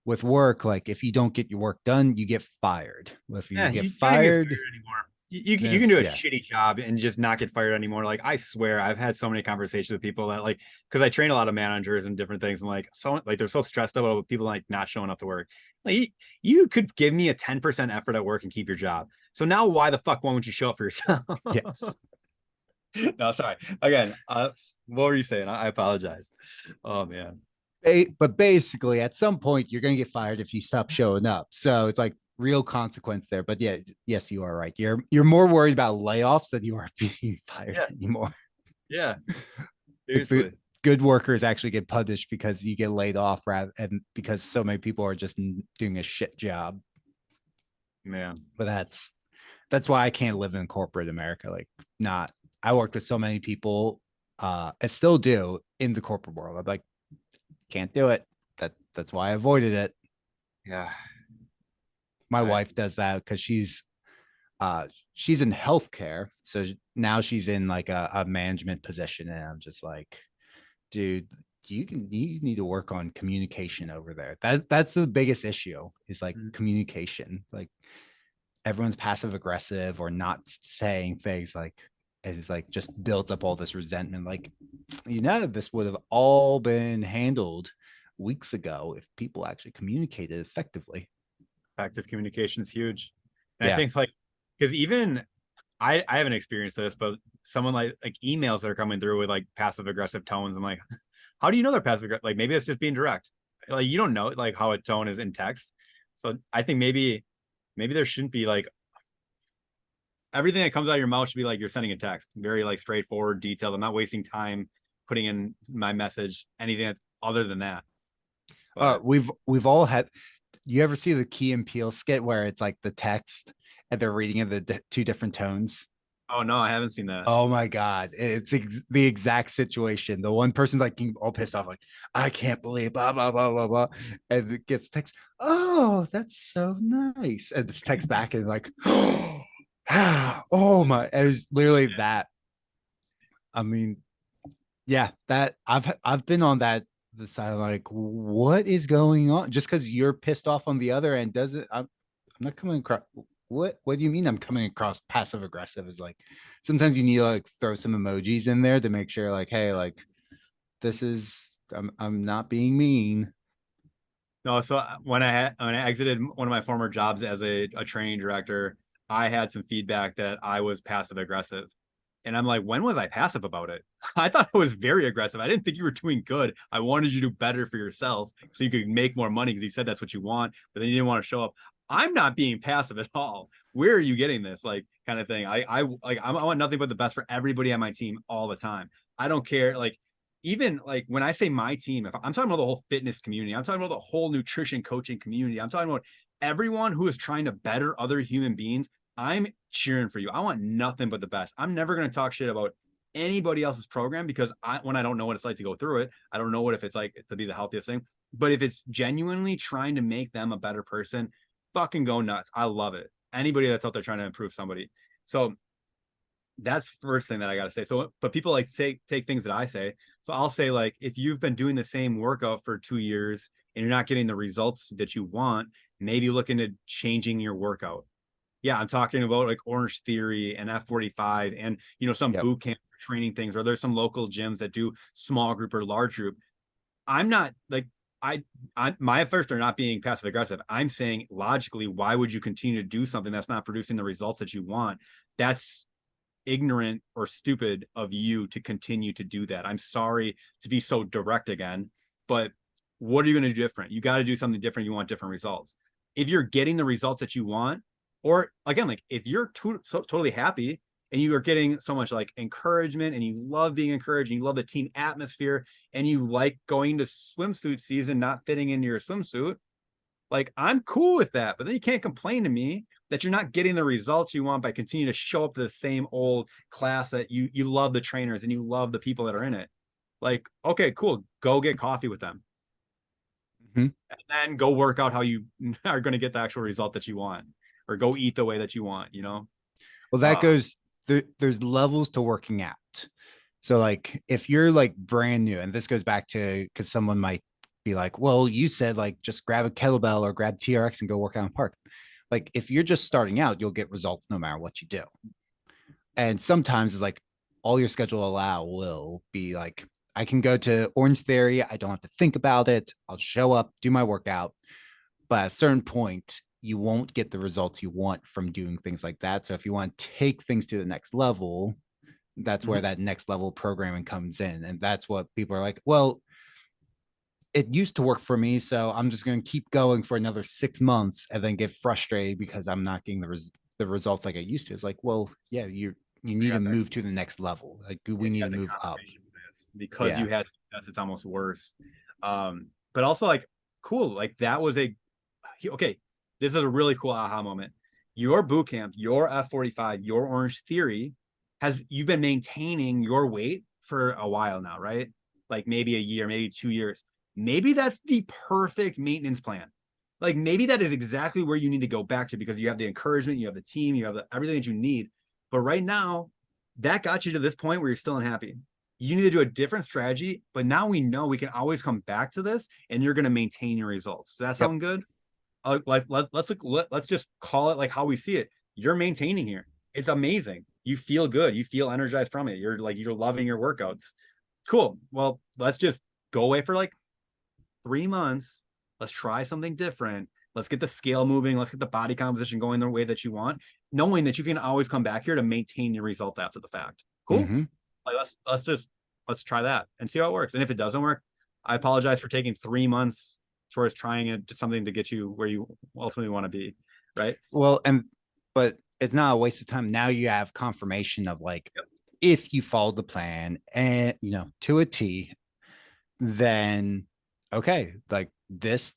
with work, like if you don't get your work done, you get fired. If you Yeah, get you don't get fired, fired anymore. You then can do a yeah, shitty job and just not get fired anymore. Like I swear, I've had so many conversations with people that like because I train a lot of managers and different things, and like so like they're so stressed about people like not showing up to work. Like you could give me a 10% effort at work and keep your job. So now why the fuck won't you show up for yourself? yes. No, sorry. Again, what were you saying? I apologize. Oh man. But basically, at some point, you're going to get fired if you stop showing up. So it's like real consequence there. But yeah, yes, you are right. You're more worried about layoffs than you are being fired Yeah. anymore. Yeah. Like the Seriously. good workers actually get punished because you get laid off rather and because so many people are just doing a shit job. Man. But that's why I can't live in corporate America. Like not I worked with so many people, I still do in the corporate world. I'm like, can't do it. That's why I avoided it. Yeah. My I wife does that because she's in healthcare. So now she's in like a management position. And I'm just like, dude, you need to work on communication over there. That's the biggest issue is like mm, communication. Like everyone's passive aggressive or not saying things like it's like just built up all this resentment. Like, this would have all been handled weeks ago if people actually communicated effectively. Active communication is huge. And I Yeah. think like because even I haven't experienced this, but someone like emails that are coming through with like passive aggressive tones. I'm like, how do you know they're passive aggressive? Like maybe it's just being direct. Like you don't know like how a tone is in text. So I think maybe there shouldn't be like everything that comes out of your mouth should be like you're sending a text, very like straightforward, detailed. I'm not wasting time putting in my message, anything other than that. But We've all had. You ever see the Key and Peele skit where it's like the text and they're reading in the two different tones? oh no, I haven't seen that. Oh my god, it's the exact situation. The one person's like all pissed off, like I can't believe blah blah blah blah blah, and it gets text. Oh, that's so nice, and this text back and like, oh my, it was literally that. I mean, yeah, that I've been on that the side like, what is going on? Just because you're pissed off on the other end doesn't. I'm not coming across. What do you mean I'm coming across passive aggressive? Is like sometimes you need to like throw some emojis in there to make sure like, hey, like this is I'm not being mean. No, so when I exited one of my former jobs as a training director, I had some feedback that I was passive aggressive. And I'm like, when was I passive about it? I thought I was very aggressive. I didn't think you were doing good. I wanted you to do better for yourself so you could make more money because you said that's what you want, but then you didn't want to show up. I'm not being passive at all. Where are you getting this? Like kind of thing. I want nothing but the best for everybody on my team all the time. I don't care. Like even like when I say my team, if I'm talking about the whole fitness community, I'm talking about the whole nutrition coaching community. I'm talking about everyone who is trying to better other human beings. I'm cheering for you. I want nothing but the best. I'm never going to talk shit about anybody else's program because when I don't know what it's like to go through it, I don't know what if it's like to be the healthiest thing. But if it's genuinely trying to make them a better person, fucking go nuts. I love it. Anybody that's out there trying to improve somebody. So that's first thing that I got to say. So, but people like take things that I say. So I'll say, like, if you've been doing the same workout for 2 years and you're not getting the results that you want, maybe look into changing your workout. Yeah, I'm talking about like Orange Theory and F45 and, some Yep. boot camp training things, or there's some local gyms that do small group or large group. I'm not like, my efforts are not being passive aggressive. I'm saying logically, why would you continue to do something that's not producing the results that you want? That's ignorant or stupid of you to continue to do that. I'm sorry to be so direct again, but what are you going to do different? You got to do something different. You want different results. If you're getting the results that you want, or again, like if you're totally happy and you are getting so much like encouragement and you love being encouraged and you love the team atmosphere and you like going to swimsuit season, not fitting into your swimsuit, like, I'm cool with that, but then you can't complain to me that you're not getting the results you want by continuing to show up to the same old class that you love the trainers and you love the people that are in it. Like, okay, cool. Go get coffee with them. Mhm. And then go work out how you are going to get the actual result that you want, or go eat the way that you want, Well, that Uh, goes there's levels to working out. So like if you're like brand new, and this goes back to because someone might be like, well, you said like just grab a kettlebell or grab TRX and go work out in the park. Like if you're just starting out, you'll get results no matter what you do. And sometimes it's like all your schedule allow will be like, I can go to Orange Theory. I don't have to think about it. I'll show up, do my workout. But at a certain point, you won't get the results you want from doing things like that. So if you want to take things to the next level, that's where mhm. that next level programming comes in. And that's what people are like, well, it used to work for me. So I'm just going to keep going for another 6 months and then get frustrated because I'm not getting the results like I used to. It's like, well, yeah, you I need to got that. move to the next level. Like Yeah, we you need to got the move up. confirmation bias because Yeah. you had success. It's almost worse. But also like, cool. Like that was okay. This is a really cool aha moment. Your boot camp, your F45, your Orange Theory you've been maintaining your weight for a while now, right? Like maybe a year, maybe 2 years. Maybe that's the perfect maintenance plan. Like maybe that is exactly where you need to go back to, because you have the encouragement, you have the team, you have everything that you need. But right now, that got you to this point where you're still unhappy. You need to do a different strategy, but now we know we can always come back to this and you're going to maintain your results. Does that Yep. sound good? Let's just call it like how we see it. You're maintaining here. It's amazing. You feel good. You feel energized from it. You're loving your workouts. Cool. Well, let's just go away for like 3 months. Let's try something different. Let's get the scale moving. Let's get the body composition going the way that you want, knowing that you can always come back here to maintain your result after the fact. Cool. Mm-hmm. Like let's try that and see how it works. And if it doesn't work, I apologize for taking 3 months towards trying it to something to get you where you ultimately want to be. Right. Well, but it's not a waste of time. Now you have confirmation of like Yep. if you follow the plan and to a T, then okay, like this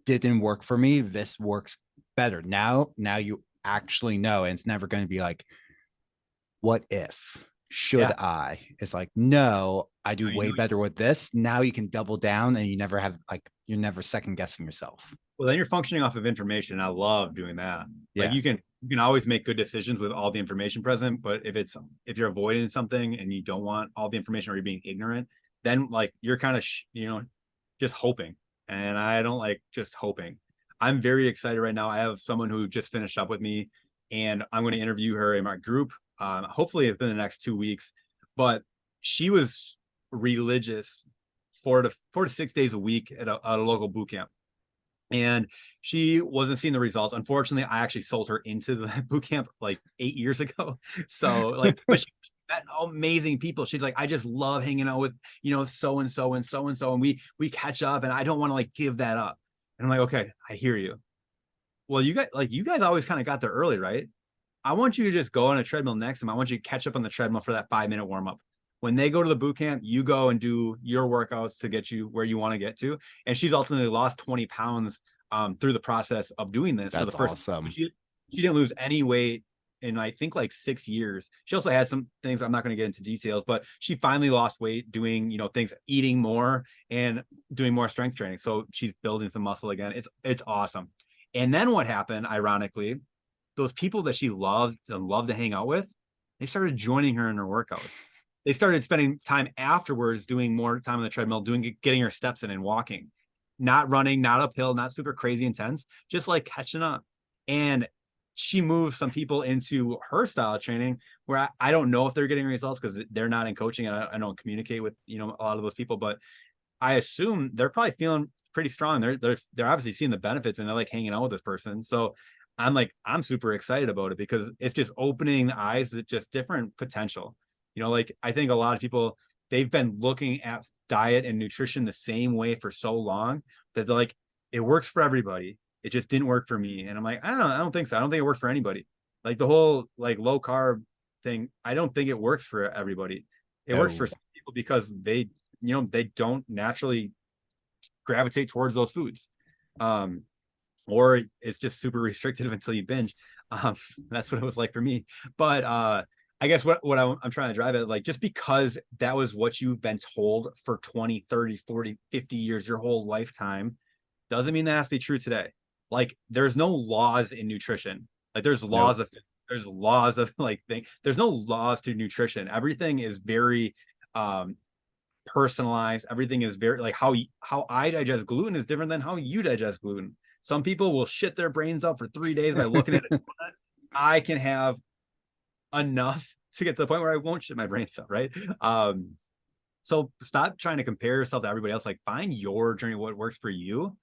didn't work for me. This works better. Now you actually know, and it's never going to be like, what if? Should Yeah. I? It's like, no, I do Now you way know. better with this. Now you can double down and you never have like you're never second guessing yourself. Well, then you're functioning off of information. I love doing that. Like Yeah. you can always make good decisions with all the information present, but if you're avoiding something and you don't want all the information, or you're being ignorant, then like you're kind of just hoping. And I don't like just hoping. I'm very excited right now. I have someone who just finished up with me, and I'm going to interview her in my group. Hopefully within the next 2 weeks. But she was religious 4 to 6 days a week at a local boot camp, and she wasn't seeing the results. Unfortunately, I actually sold her into the boot camp like 8 years ago. So like, but she met amazing people. She's like, I just love hanging out with, so and so and so and so, and we catch up, and I don't want to like give that up. And I'm like, okay, I hear you. Well, you guys always kind of got there early, right? I want you to just go on a treadmill next time. I want you to catch up on the treadmill for that 5 minute warm up. When they go to the boot camp, you go and do your workouts to get you where you want to get to. And she's ultimately lost 20 pounds through the process of doing this for the That's first. awesome. She didn't lose any weight in I think like 6 years. She also had some things, I'm not going to get into details, but she finally lost weight doing, things, eating more and doing more strength training. So she's building some muscle again. It's awesome. And then what happened, ironically, those people that she loved and loved to hang out with, they started joining her in her workouts. They started spending time afterwards doing more time on the treadmill, getting her steps in and walking, not running, not uphill, not super crazy intense, just like catching up. And she moved some people into her style of training where I don't know if they're getting results because they're not in coaching. I don't communicate with, a lot of those people, but I assume they're probably feeling pretty strong. They're obviously seeing the benefits and they're like hanging out with this person. So I'm super excited about it because it's just opening the eyes to just different potential. Like I think a lot of people, they've been looking at diet and nutrition the same way for so long that they're like, it works for everybody. It just didn't work for me. And I'm like, I don't think so. I don't think it worked for anybody. Like the whole like low carb thing, I don't think it works for everybody. It works for No. some people because they don't naturally gravitate towards those foods. Or it's just super restrictive until you binge. That's what it was like for me. But I guess what I'm trying to drive at, like, just because that was what you've been told for 20, 30, 40, 50 years, your whole lifetime, doesn't mean that has to be true today. Like, there's no laws in nutrition. Like, Nope. there's laws of like there's no laws to nutrition. Everything is very personalized. Everything is very like how I digest gluten is different than how you digest gluten. Some people will shit their brains out for 3 days by looking at it. I can have enough to get to the point where I won't shit my brains out, right? So stop trying to compare yourself to everybody else. Like, find your journey, what works for you,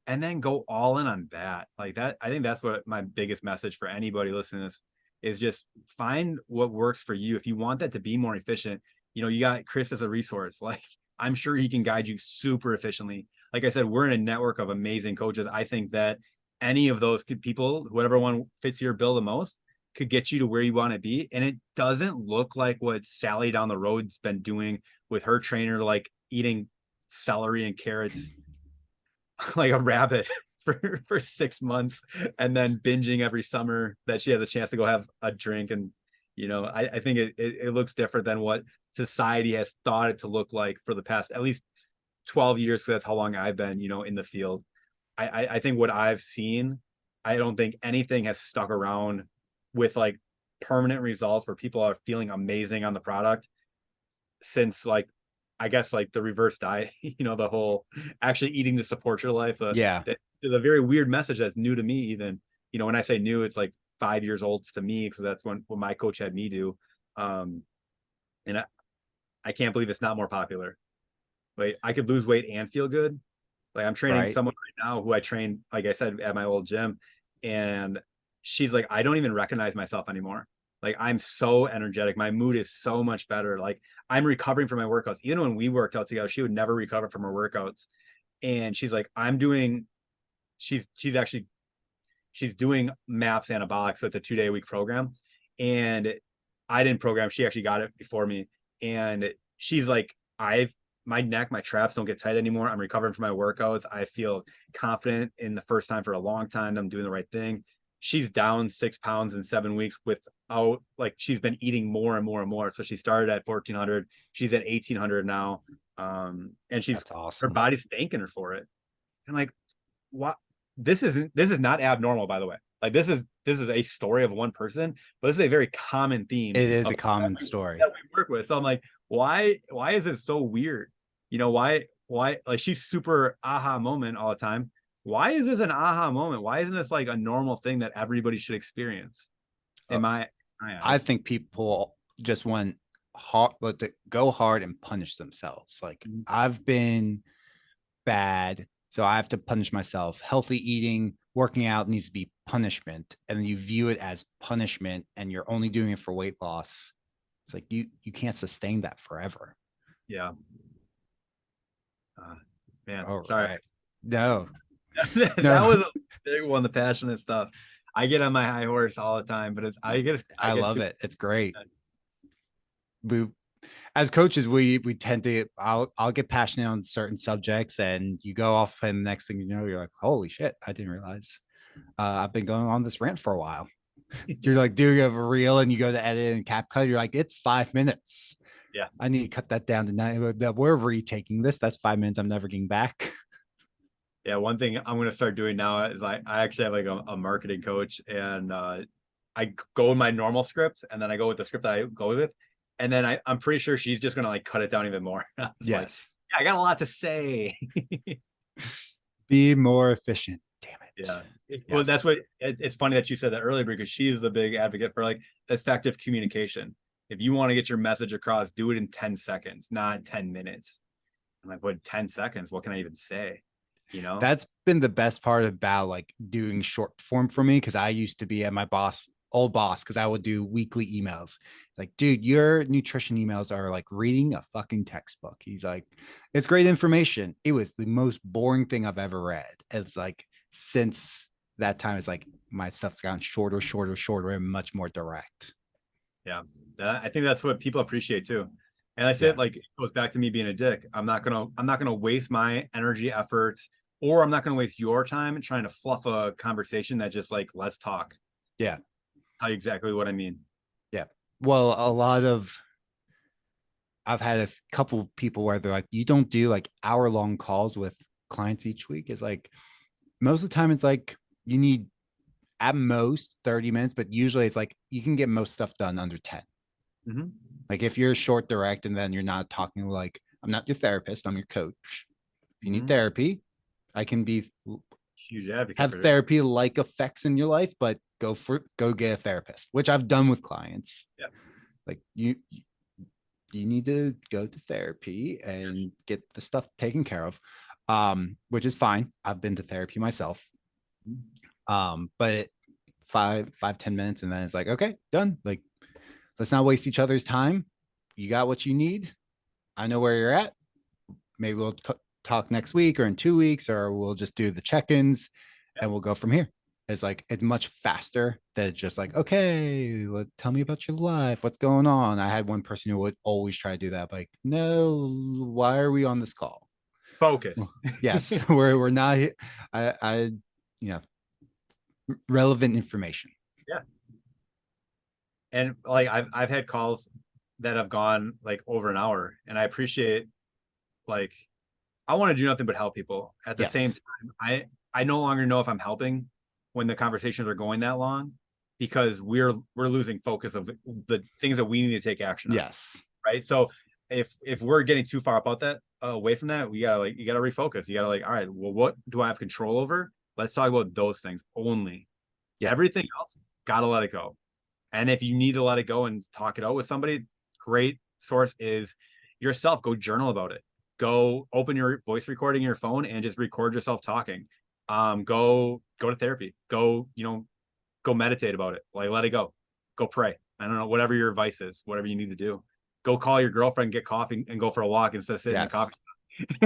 and then go all in on that. Like that, I think that's what my biggest message for anybody listening to this is: just find what works for you. If you want that to be more efficient, you got Chris as a resource. Like, I'm sure he can guide you super efficiently. Like I said, we're in a network of amazing coaches. I think that any of those people, whatever one fits your bill the most, could get you to where you want to be. And it doesn't look like what Sally down the road's been doing with her trainer, like eating celery and carrots like a rabbit for 6 months and then binging every summer that she has a chance to go have a drink. And I think it looks different than what society has thought it to look like for the past at least 12 years, because that's how long I've been in the field. I think what I've seen, I don't think anything has stuck around with like permanent results where people are feeling amazing on the product since, like, I guess, like the reverse diet, the whole actually eating to support your life. Yeah. That is a very weird message that's new to me. Even, when I say new, it's like 5 years old to me, because that's what my coach had me do. And I can't believe it's not more popular. Like, I could lose weight and feel good. Like, I'm training Right. someone right now who I trained, like I said, at my old gym, and she's like, I don't even recognize myself anymore. Like, I'm so energetic. My mood is so much better. Like, I'm recovering from my workouts. Even when we worked out together, she would never recover from her workouts. And she's like, she's doing MAPS Anabolic. So it's a 2-day a week program. And I didn't program. She actually got it before me. And she's like, my neck, my traps don't get tight anymore. I'm recovering from my workouts. I feel confident in the first time for a long time. I'm doing the right thing. She's down 6 pounds in 7 weeks without, like, she's been eating more and more and more. So she started at 1,400. She's at 1,800 now. And That's her awesome. body's thanking her for it. And like, what? This is not abnormal, by the way. Like, this is a story of one person, but this is a very common theme It is of a common that story. we work with. So I'm like, why is it so weird? Why, like, she's super aha moment all the time. Why is this an aha moment? Why isn't this like a normal thing that everybody should experience? Uh, In my I eyes. think people just want hard, let it go hard and punish themselves. Like, Mhm. I've been bad, so I have to punish myself. Healthy eating, working out needs to be punishment, and then you view it as punishment, and you're only doing it for weight loss. It's like you can't sustain that forever. Yeah. Uh, Man, All sorry. right. No, That no, was a big one, the passionate stuff. I get on my high horse all the time, but I I get love super. it. It's great. We as coaches, we tend to I'll get passionate on certain subjects, and you go off, and the next thing you know, you're like, holy shit, I didn't realize I've been going on this rant for a while. You're like doing a reel and you go to edit and CapCut. You're like, it's 5 minutes. Yeah. I need to cut that down to 9. We're retaking this. That's 5 minutes. I'm never getting back. Yeah, one thing I'm gonna start doing now is I actually have like a marketing coach, and I go in my normal script and then I go with the script that I go with, and then I'm pretty sure she's just gonna like cut it down even more. I was like, Yes. yeah, I got a lot to say. Be more efficient. Damn it. Yeah. Well, Yes. that's what it's funny that you said that earlier, because she's the big advocate for like effective communication. If you want to get your message across, do it in 10 seconds, not 10 minutes. I'm like, what, 10 seconds? What can I even say? You know? That's been the best part about like doing short form for me, because I used to be at my old boss, because I would do weekly emails. It's like, dude, your nutrition emails are like reading a fucking textbook. He's like, it's great information. It was the most boring thing I've ever read. It's like, since that time, it's like my stuff's gotten shorter, shorter, shorter, and much more direct. Yeah. I think that's what people appreciate too. And I Yeah. said, like, it goes back to me being a dick. I'm not gonna waste my energy, effort, or I'm not gonna waste your time trying to fluff a conversation that just like, let's talk. Yeah. Tell you exactly what I mean. Yeah. Well, I've had a couple people where they're like, you don't do like hour-long calls with clients each week. It's like, most of the time it's like you need at most 30 minutes, but usually it's like you can get most stuff done under 10. Mhm. Like if you're short, direct, and then you're not talking like, I'm not your therapist, I'm your coach. If you need Mhm. therapy, I can be Huge advocate have for it. therapy like effects in your life, but go get a therapist, which I've done with clients. Yeah. Like you need to go to therapy and Yes. get the stuff taken care of, which is fine. I've been to therapy myself. But 5, 10 minutes, and then it's like, okay, done. Like, let's not waste each other's time. You got what you need. I know where you're at. Maybe we'll talk next week or in 2 weeks, or we'll just do the check-ins Yeah. and we'll go from here. It's like, it's much faster than just like, okay, tell me about your life. What's going on? I had one person who would always try to do that. Like, no, why are we on this call? Well, Focus. yes, we're not. I, you know, relevant information. Yeah. And like I've had calls that have gone like over an hour, and I appreciate, like, I want to do nothing but help people. At the same Yes. time, I no longer know if I'm helping when the conversations are going that long, because we're losing focus of the things that we need to take action on. Yes. Right. So if we're getting too far about that, away from that, we gotta like, you gotta refocus. You gotta like, all right, well, what do I have control over? Let's talk about those things only. Yeah. Everything else, gotta let it go. And if you need to let it go and talk it out with somebody, great source is yourself. Go journal about it. Go open your voice recording in your phone and just record yourself talking. Go to therapy. Go meditate about it. Like, let it go. Go pray. I don't know, whatever your advice is, whatever you need to do. Go call your girlfriend, get coffee, and go for a walk instead of sitting in the Yes.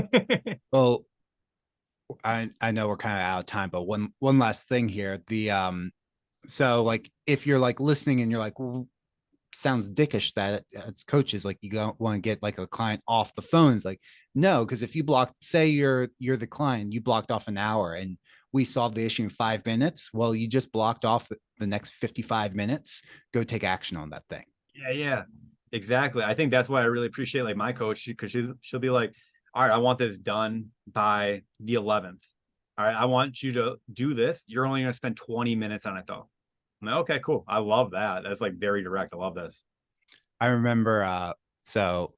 coffee shop. Well, I know we're kind of out of time, but one last thing here. So like if you're like listening and you're like, well, sounds dickish that as coaches, like you don't want to get like a client off the phone. It's like, no, because if you block, say you're the client, you blocked off an hour and we solved the issue in 5 minutes. Well, you just blocked off the next 55 minutes. Go take action on that thing. Yeah, exactly. I think that's why I really appreciate like my coach, because she'll be like, all right, I want this done by the 11th. All right, I want you to do this. You're only going to spend 20 minutes on it though. I'm like, okay, cool. I love that. That's like very direct. I love this. I remember so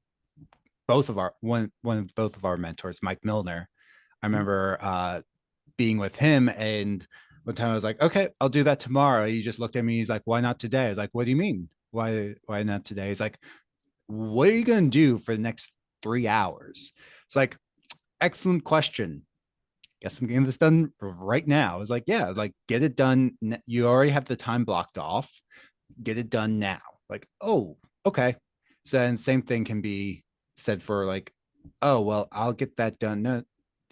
both of our one of both of our mentors, Mike Milner. I remember being with him, and one time I was like, okay, I'll do that tomorrow. He just looked at me, he's like, why not today? I was like, what do you mean? Why not today? He's like, what are you gonna do for the next 3 hours? It's like, excellent question. Guess I'm getting this done right now. I was like, yeah, like get it done. You already have the time blocked off. Get it done now. Like, oh, okay. So and same thing can be said for like, oh well, I'll get that done. No,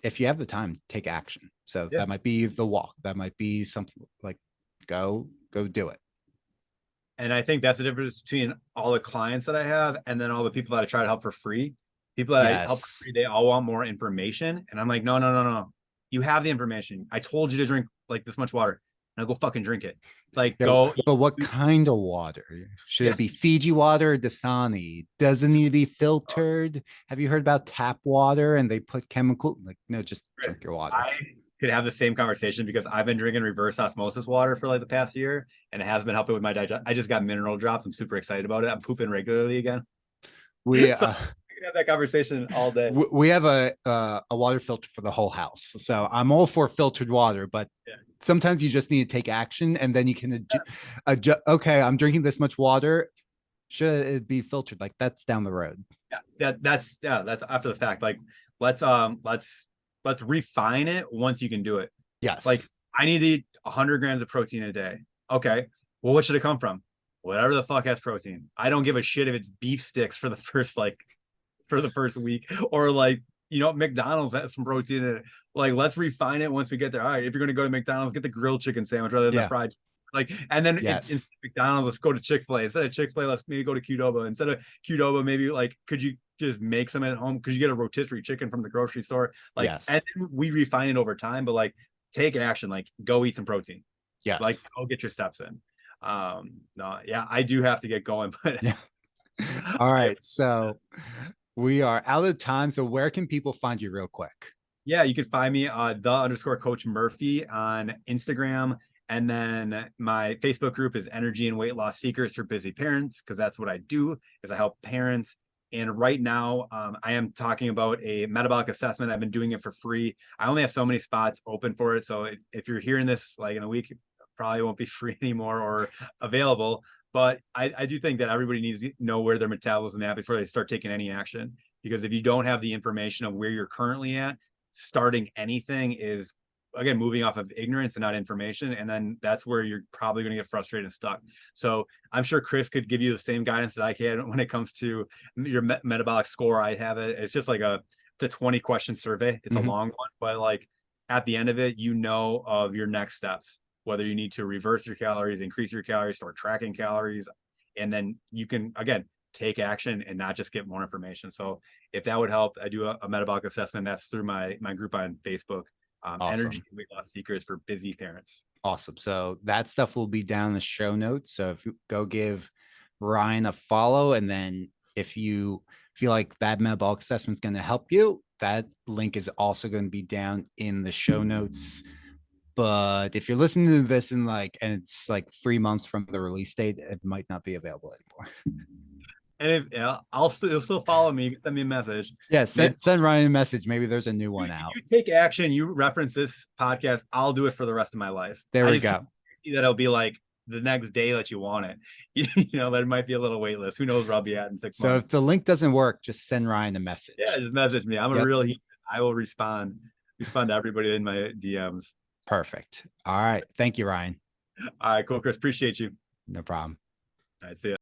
if you have the time, take action. So Yeah. that might be the walk. That might be something like go do it. And I think that's the difference between all the clients that I have and then all the people that I try to help for free. People that I help for Yes. free, they all want more information. And I'm like, no. You have the information. I told you to drink like this much water. Now go fucking drink it. Like Yeah, go. but what kind of water? Should Yeah. it be Fiji water or Dasani? Does it need to be filtered? Have you heard about tap water and they put chemical? Like, no, just drink Chris, your water. I could have the same conversation because I've been drinking reverse osmosis water for like the past year, and it has been helping with my digestion. I just got mineral drops. I'm super excited about it. I'm pooping regularly again, We so we can have that conversation all day. we have a water filter for the whole house, so I'm all for filtered water, but Yeah. sometimes you just need to take action, and then you can adjust. Okay, I'm drinking this much water. Should it be filtered? Like that's down the road. Yeah, that's after the fact. Like let's refine it once you can do it. Like Yes. I need to eat 100 grams of protein a day. Okay, well, what should it come from? Whatever the fuck has protein. I don't give a shit if it's beef sticks for the first week, or like, McDonald's has some protein in it. Like, let's refine it once we get there. All right, if you're gonna go to McDonald's, get the grilled chicken sandwich rather than the Yeah. fried. Like, and then in Yes. McDonald's, let's go to Chick-fil-A. Instead of Chick-fil-A, let's maybe go to Qdoba. Instead of Qdoba, maybe like, could you just make some at home? Could you get a rotisserie chicken from the grocery store? Like, and Yes. then we refine it over time, but like, take action. Like, go eat some protein. Like, Yes. go get your steps in. No, yeah, I do have to get going, but Yeah. All right. So we are out of time. So where can people find you real quick? yeah, you can find me _Coach Murphy on Instagram. And then my Facebook group is Energy and Weight Loss Seekers for Busy Parents, because that's what I do, is I help parents. And right now, I am talking about a metabolic assessment. I've been doing it for free. I only have so many spots open for it. So if you're hearing this like in a week, it probably won't be free anymore or available. But I do think that everybody needs to know where their metabolism is at before they start taking any action. Because if you don't have the information of where you're currently at, starting anything is, again, moving off of ignorance and not information, and then that's where you're probably going to get frustrated and stuck. So I'm sure Chris could give you the same guidance that I can when it comes to your metabolic score. I have it. It's just like it's a 20 question survey. It's a long one, but like at the end of it, of your next steps, whether you need to reverse your calories, increase your calories, start tracking calories, and then you can, again, take action and not just get more information. So if that would help, I do a metabolic assessment. That's through my group on Facebook, Energy Awesome. Weight Loss Seekers for Busy Parents. Awesome. So that stuff will be down in the show notes. So if you go give Ryan a follow, and then if you feel like that metabolic assessment is going to help you, that link is also going to be down in the show notes. But if you're listening to this and it's like 3 months from the release date, it might not be available anymore. And if you'll still follow me, send me a message. Yeah, send Ryan a message. Maybe there's a new one out. You take action, you reference this podcast, I'll do it for the rest of my life. There I we just go. can't see that it'll be like the next day that you want it. There might be a little wait list. Who knows where I'll be at in 6 So months. if the link doesn't work, just send Ryan a message. Yeah, just message me. I'm a real human. I will respond to everybody in my DMs. Perfect. All right. Thank you, Ryan. All right, cool, Chris. Appreciate you. No problem. All right, see ya.